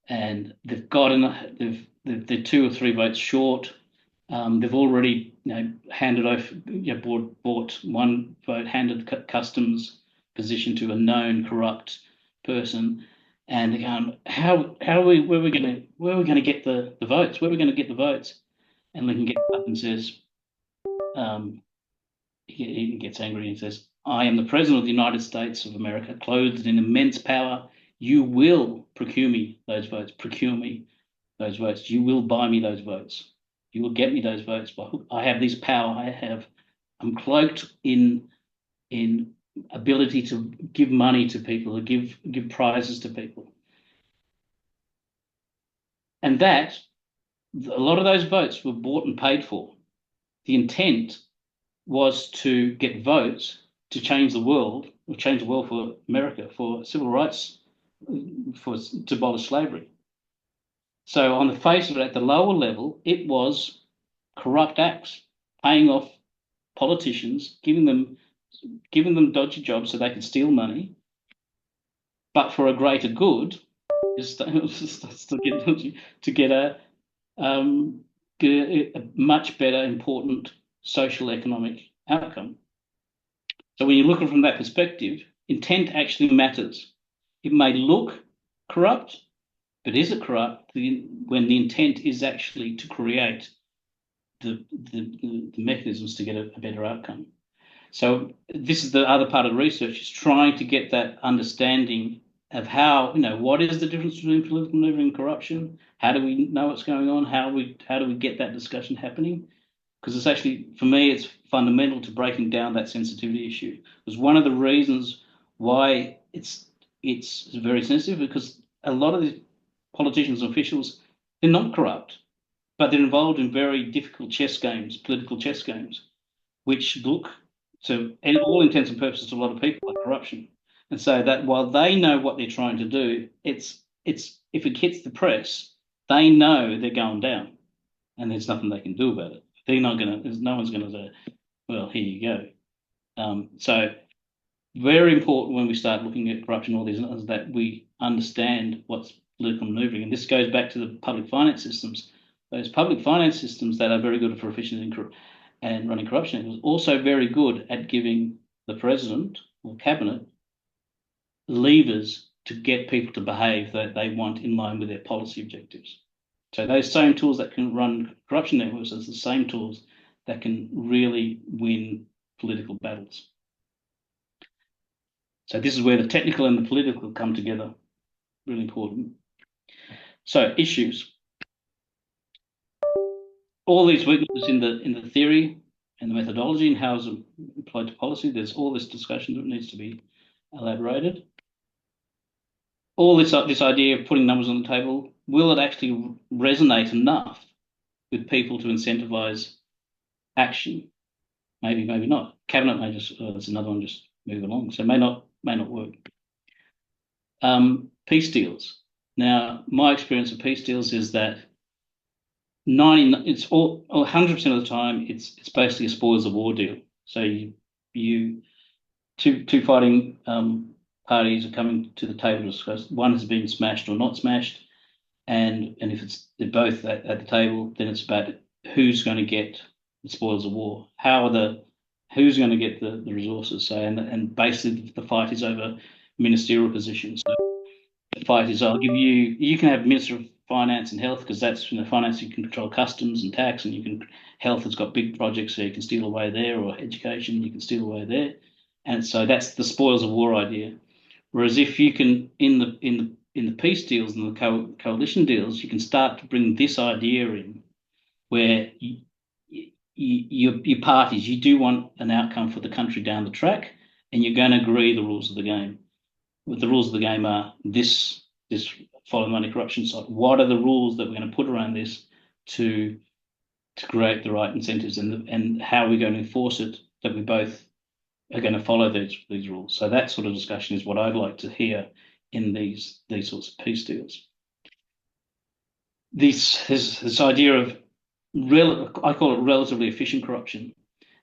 and they've got enough. They're 2 or 3 votes short. They've already handed over, bought 1 vote, handed the customs position to a known corrupt person, and they're going, how are we where are we going to get the votes? Where are we going to get the votes? And Lincoln gets up and says, he gets angry and says, "I am the President of the United States of America, clothed in immense power. You will procure me those votes. Procure me those votes. You will buy me those votes. You will get me those votes. I have this power. I'm cloaked in ability to give money to people, to give prizes to people." And that a lot of those votes were bought and paid for. The intent was to get votes to change the world, or change the world for America, for civil rights, to abolish slavery. So on the face of it, at the lower level, it was corrupt acts, paying off politicians, giving them dodgy jobs so they could steal money, but for a greater good, is to get a much better, important social economic outcome. So when you look at it from that perspective, intent actually matters. It may look corrupt, but is it corrupt when the intent is actually to create the mechanisms to get a better outcome? So this is the other part of the research, is trying to get that understanding of how, what is the difference between political maneuvering and corruption? How do we know what's going on? How do we get that discussion happening? Because it's actually, for me, it's fundamental to breaking down that sensitivity issue. Because one of the reasons why it's very sensitive, because a lot of the politicians and officials, they're not corrupt, but they're involved in very difficult chess games, political chess games, which look to all intents and purposes to a lot of people like corruption. And so that while they know what they're trying to do, it's if it hits the press, they know they're going down, and there's nothing they can do about it. They're not gonna. No one's gonna say, "Well, here you go." So very important when we start looking at corruption, all these, is that we understand what's political manoeuvring, and this goes back to the public finance systems. Those public finance systems that are very good for efficiency and running corruption, it was also very good at giving the president or cabinet levers to get people to behave that they want in line with their policy objectives. So those same tools that can run corruption networks are the same tools that can really win political battles. So this is where the technical and the political come together. Really important. So issues. All these weaknesses in the theory and the methodology and how is it applied to policy. There's all this discussion that needs to be elaborated. All this idea of putting numbers on the table, will it actually resonate enough with people to incentivize action? Maybe, maybe not. Cabinet may just, it's another one, just move along. So may not work. Peace deals. Now, my experience of peace deals is that 100% of the time, it's basically a spoils of war deal. So you two fighting parties are coming to the table to discuss. One has been smashed or not smashed, and if they're both at the table, then it's about who's going to get the spoils of war? Who's going to get the resources? So and basically the fight is over ministerial positions. So the fight is, I'll give you. You can have Minister of Finance and Health because that's finance. You can control customs and tax, and you can health has got big projects, so you can steal away there, or education you can steal away there, and so that's the spoils of war idea. Whereas if you can in the peace deals and the coalition deals, you can start to bring this idea in where your parties, you do want an outcome for the country down the track, and you're going to agree the rules of the game. What the rules of the game are this follow money corruption side. What are the rules that we're going to put around this to create the right incentives, and how are we going to enforce it that we both are going to follow these rules? So that sort of discussion is what I'd like to hear in these sorts of peace deals. This idea of I call it relatively efficient corruption,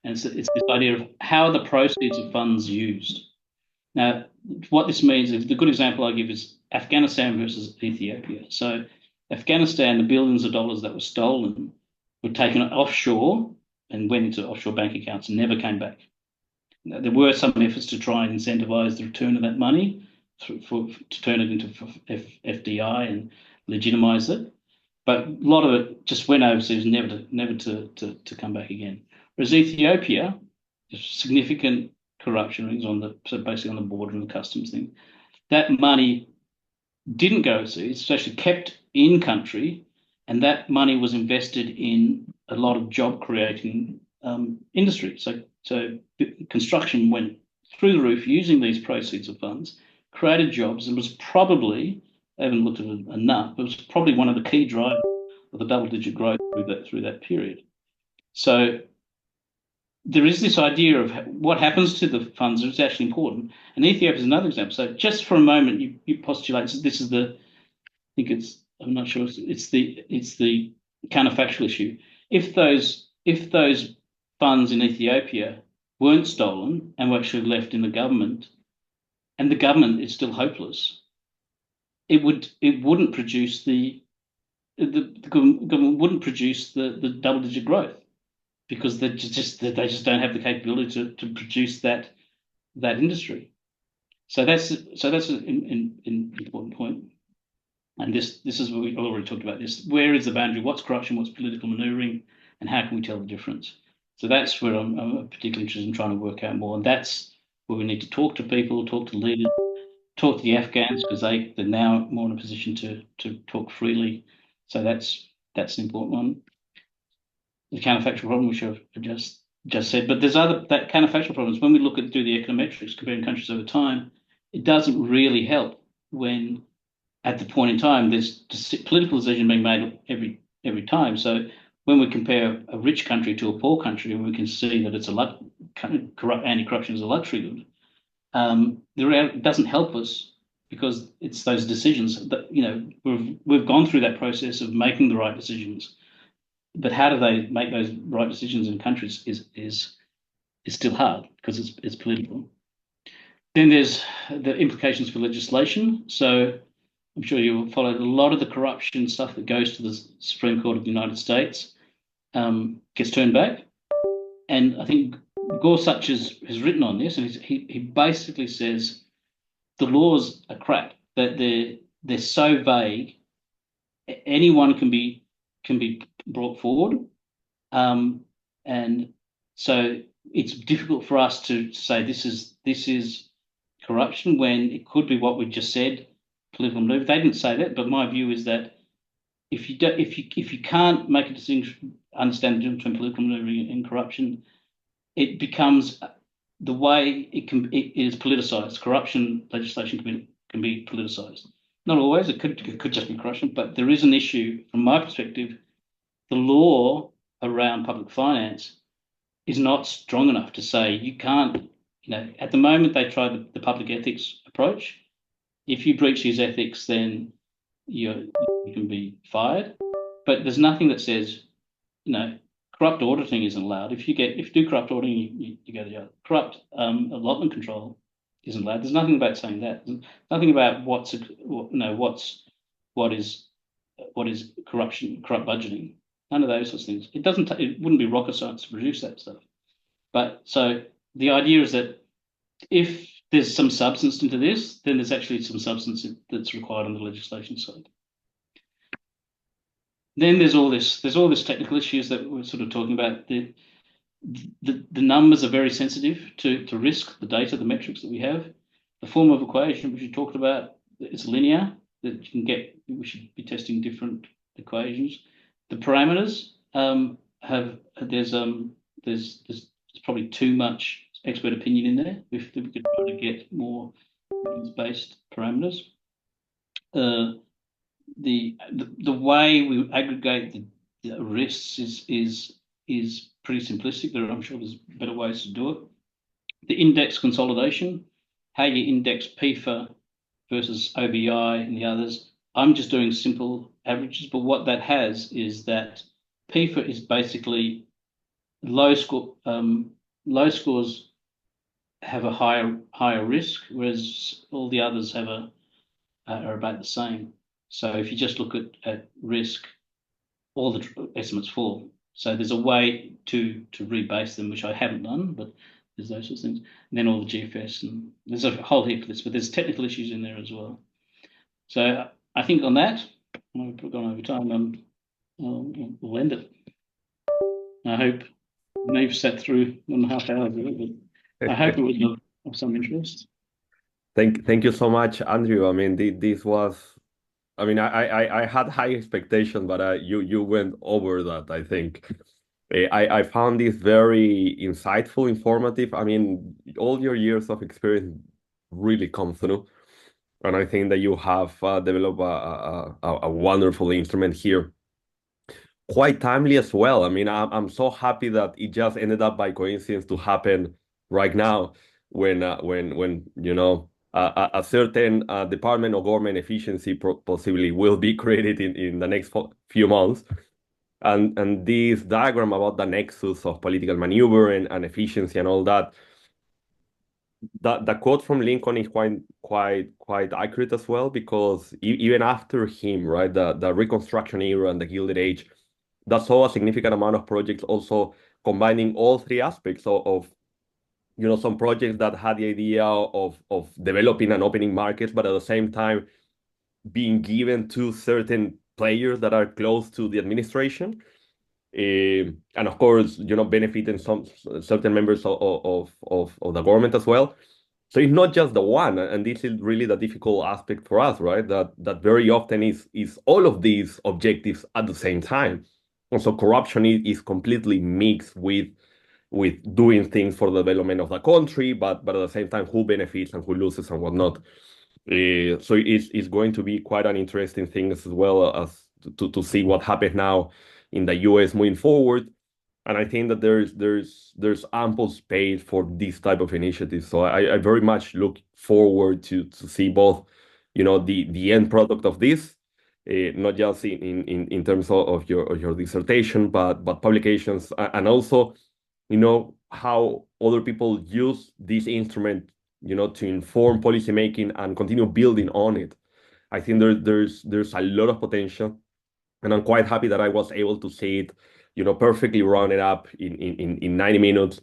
and it's this idea of how the proceeds of funds used. Now, what this means is the good example I give is Afghanistan versus Ethiopia. So, Afghanistan, the billions of dollars that were stolen were taken offshore and went into offshore bank accounts and never came back. Now, there were some efforts to try and incentivize the return of that money to turn it into FDI and legitimize it. But a lot of it just went overseas, never to come back again. Whereas Ethiopia, significant corruption rings so basically on the border and the customs thing. That money didn't go overseas, it's actually kept in country, and that money was invested in a lot of job creating industry. So construction went through the roof using these proceeds of funds, created jobs, and was probably, I haven't looked at it enough, but it was probably one of the key drivers of the double-digit growth through that period. So there is this idea of what happens to the funds is actually important. And Ethiopia is another example. So just for a moment, you postulate this is I'm not sure it's the counterfactual issue. If those funds in Ethiopia weren't stolen and were actually left in the government, and the government is still hopeless, it wouldn't produce the government wouldn't produce the double-digit growth, because they just don't have the capability to produce that industry. So that's an important point. And this is what we already talked about. This, where is the boundary? What's corruption? What's political manoeuvring? And how can we tell the difference? So that's where I'm particularly interested in trying to work out more. And that's where we need to talk to people, talk to leaders, talk to the Afghans, because they're now more in a position to talk freely. So that's an important one. The counterfactual problem, which I've just said, but there's that counterfactual problems. When we do the econometrics comparing countries over time, it doesn't really help when at the point in time there's political decision being made every time. So when we compare a rich country to a poor country, we can see that it's anti-corruption is a luxury good. It doesn't help us, because it's those decisions that we've gone through that process of making the right decisions. But how do they make those right decisions in countries is still hard, because it's political. Then there's the implications for legislation. So I'm sure you've followed a lot of the corruption stuff that goes to the Supreme Court of the United States gets turned back. And I think Gorsuch has written on this, and he basically says the laws are crap, that they're so vague. Anyone can be brought forward, and so it's difficult for us to say this is corruption when it could be what we just said, political move. They didn't say that, but my view is that if you can't make a distinction, understand the difference between political maneuvering and corruption, it becomes the way it is politicized. Corruption legislation can be politicized. Not always. It could just be corruption, but there is an issue from my perspective. The law around public finance is not strong enough to say you can't. At the moment they try the public ethics approach. If you breach these ethics, then you can be fired. But there's nothing that says, corrupt auditing isn't allowed. If you do corrupt auditing, you go to jail. Corrupt allotment control isn't allowed. There's nothing about saying that. There's nothing about what is corruption, corrupt budgeting. none of those sorts of things. It wouldn't be rocket science to produce that stuff. But so the idea is that if there's some substance into this, then there's actually some substance that's required on the legislation side. Then there's all this technical issues that we're sort of talking about. The numbers are very sensitive to risk, the data, the metrics that we have. The form of equation which you talked about, it's linear, that you can get, we should be testing different equations. The parameters there's probably too much expert opinion in there. If we could try to get more based parameters. The way we aggregate the risks is pretty simplistic. I'm sure there's better ways to do it. The index consolidation, how you index PIFA versus OBI and the others. I'm just doing simple averages, but what that has is that PIFA is basically low scores have a higher risk, whereas all the others are about the same. So if you just look at risk, all the estimates fall. So there's a way to rebase them, which I haven't done, but there's those sorts of things. And then all the GFS, and there's a whole heap of this, but there's technical issues in there as well. So I think on that, I've gone over time. We'll end it. I hope Neve sat through 1.5 hours of it, but I hope it was of some interest. Thank you so much, Andrew. I mean, this was, I mean, I had high expectations, but you went over that, I think. I found this very insightful, informative. I mean, all your years of experience really come through. And I think that you have developed a wonderful instrument here. Quite timely as well. I mean, I'm so happy that it just ended up by coincidence to happen right now when you know a certain Department of Government Efficiency possibly will be created in the next few months. And this diagram about the nexus of political maneuver and efficiency and all that, the quote from Lincoln is quite accurate as well, because even after him, right, the Reconstruction era and the Gilded Age, that saw a significant amount of projects also combining all three aspects of you know, some projects that had the idea of developing and opening markets, but at the same time being given to certain players that are close to the administration. And of course, you know, benefiting some certain members of the government as well. So it's not just the one, and this is really the difficult aspect for us, right? That very often is all of these objectives at the same time. And so corruption is completely mixed with doing things for the development of the country, but at the same time, who benefits and who loses and whatnot. So it's going to be quite an interesting thing as well as to see what happens now in the US moving forward. And I think that there's ample space for this type of initiatives. So I very much look forward to see both, you know, the end product of this, not just in terms of your dissertation, but publications, and also, you know, how other people use this instrument, you know, to inform policymaking and continue building on it. I think there's a lot of potential, and I'm quite happy that I was able to see it, you know, perfectly rounded up in 90 minutes.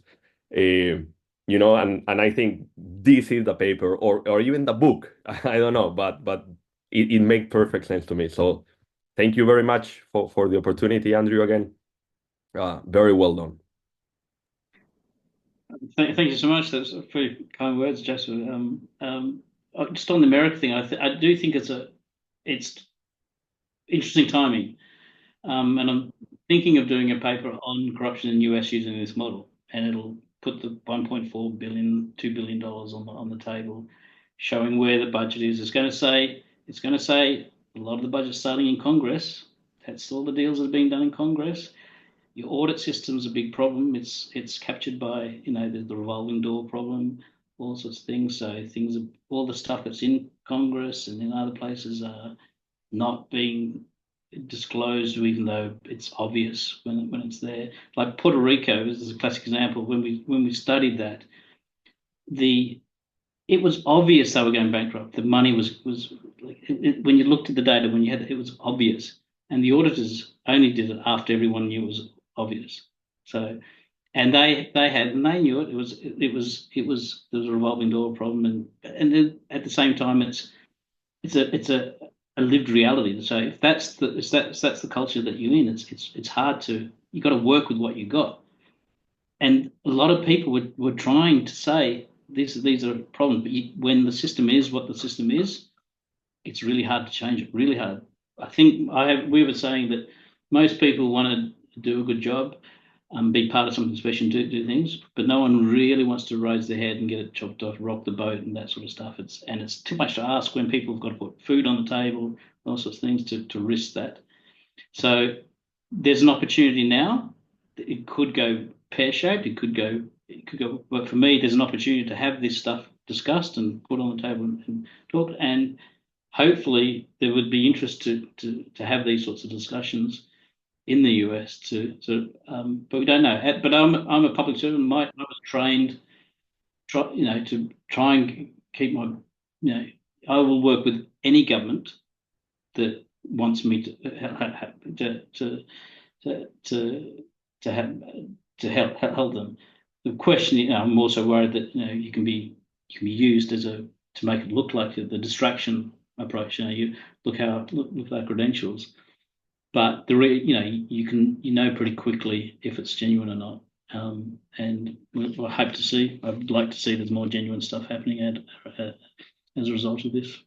You know, and I think this is the paper or even the book. I don't know, but it makes perfect sense to me. So thank you very much for the opportunity, Andrew, again. Very well done. Thank you so much. Those are pretty kind words, Joseph. Just on the Merrick thing, I do think it's interesting timing. And I'm thinking of doing a paper on corruption in the US using this model, and it'll put the 1.4 billion, $2 billion on the table, showing where the budget is. It's going to say a lot of the budget's starting in Congress. That's all the deals that are being done in Congress. Your audit system's a big problem. It's captured by, you know, the revolving door problem, all sorts of things. So all the stuff that's in Congress and in other places are not being disclosed, even though it's obvious when it's there. Like Puerto Rico is a classic example. When we studied that, it was obvious they were going bankrupt. The money was like when you looked at the data, when you had it was obvious. and the auditors only did it after everyone knew it was obvious. So, and they knew it. There was a revolving door problem, and then at the same time, it's a lived reality. So if that's the culture that you're in, it's hard to, you got to work with what you got. And a lot of people were trying to say these are problems, but when the system is what the system is, it's really hard to change it. Really hard. I think we were saying that most people want to do a good job, be part of something special, and do things, but no one really wants to raise their head and get it chopped off, rock the boat, and that sort of stuff. It's too much to ask when people have got to put food on the table, all sorts of things to risk that. So there's an opportunity now. It could go pear-shaped. It could go. But for me, there's an opportunity to have this stuff discussed and put on the table and talked. And hopefully, there would be interest to have these sorts of discussions in the US but we don't know. But I'm a public servant. I was trained, to try and keep I will work with any government that wants me to have to help them. The question, I'm also worried that you can be used to make it look like the distraction approach. You look at our credentials, but you know pretty quickly if it's genuine or not. And I'd like to see there's more genuine stuff happening as a result of this.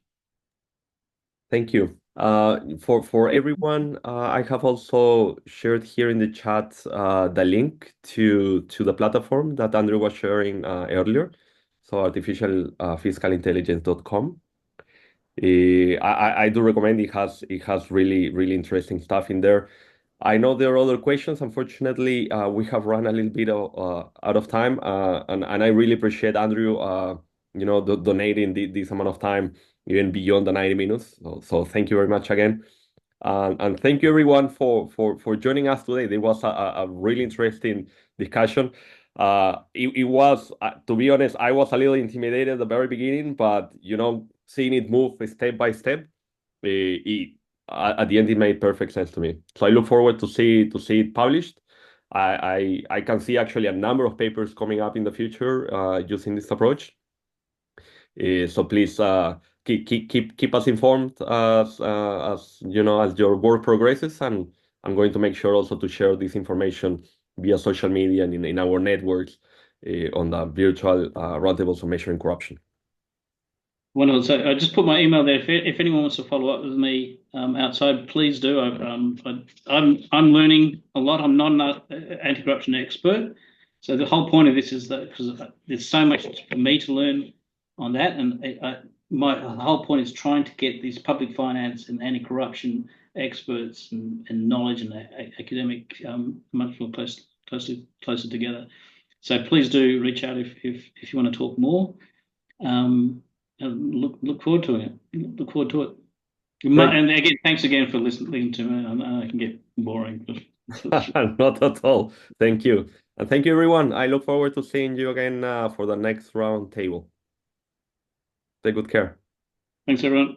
Thank you. For everyone, I have also shared here in the chat the link to the platform that Andrew was sharing earlier. So artificialfiscalintelligence.com. I do recommend it. Has really interesting stuff in there. I know there are other questions. Unfortunately, we have run a little bit out of time, and I really appreciate Andrew, donating this amount of time, even beyond the 90 minutes. So thank you very much again, and thank you everyone for joining us today. There was a really interesting discussion. It was, to be honest, I was a little intimidated at the very beginning, but seeing it move step by step, at the end it made perfect sense to me. So I look forward to see it published. I can see actually a number of papers coming up in the future using this approach. So please keep us informed as your work progresses, and I'm going to make sure also to share this information via social media and in our networks on the virtual roundtables on measuring corruption. Wonderful. So I just put my email there. If anyone wants to follow up with me outside, please do. I'm learning a lot. I'm not an anti-corruption expert, so the whole point of this is that because there's so much for me to learn on that, and the whole point is trying to get these public finance and anti-corruption experts and knowledge and academic much more closer together. So please do reach out if you want to talk more. And look forward to it. Look forward to it. And again, thanks again for listening to me. I know it can get boring. Not at all. Thank you. And thank you, everyone. I look forward to seeing you again for the next round table. Take good care. Thanks, everyone.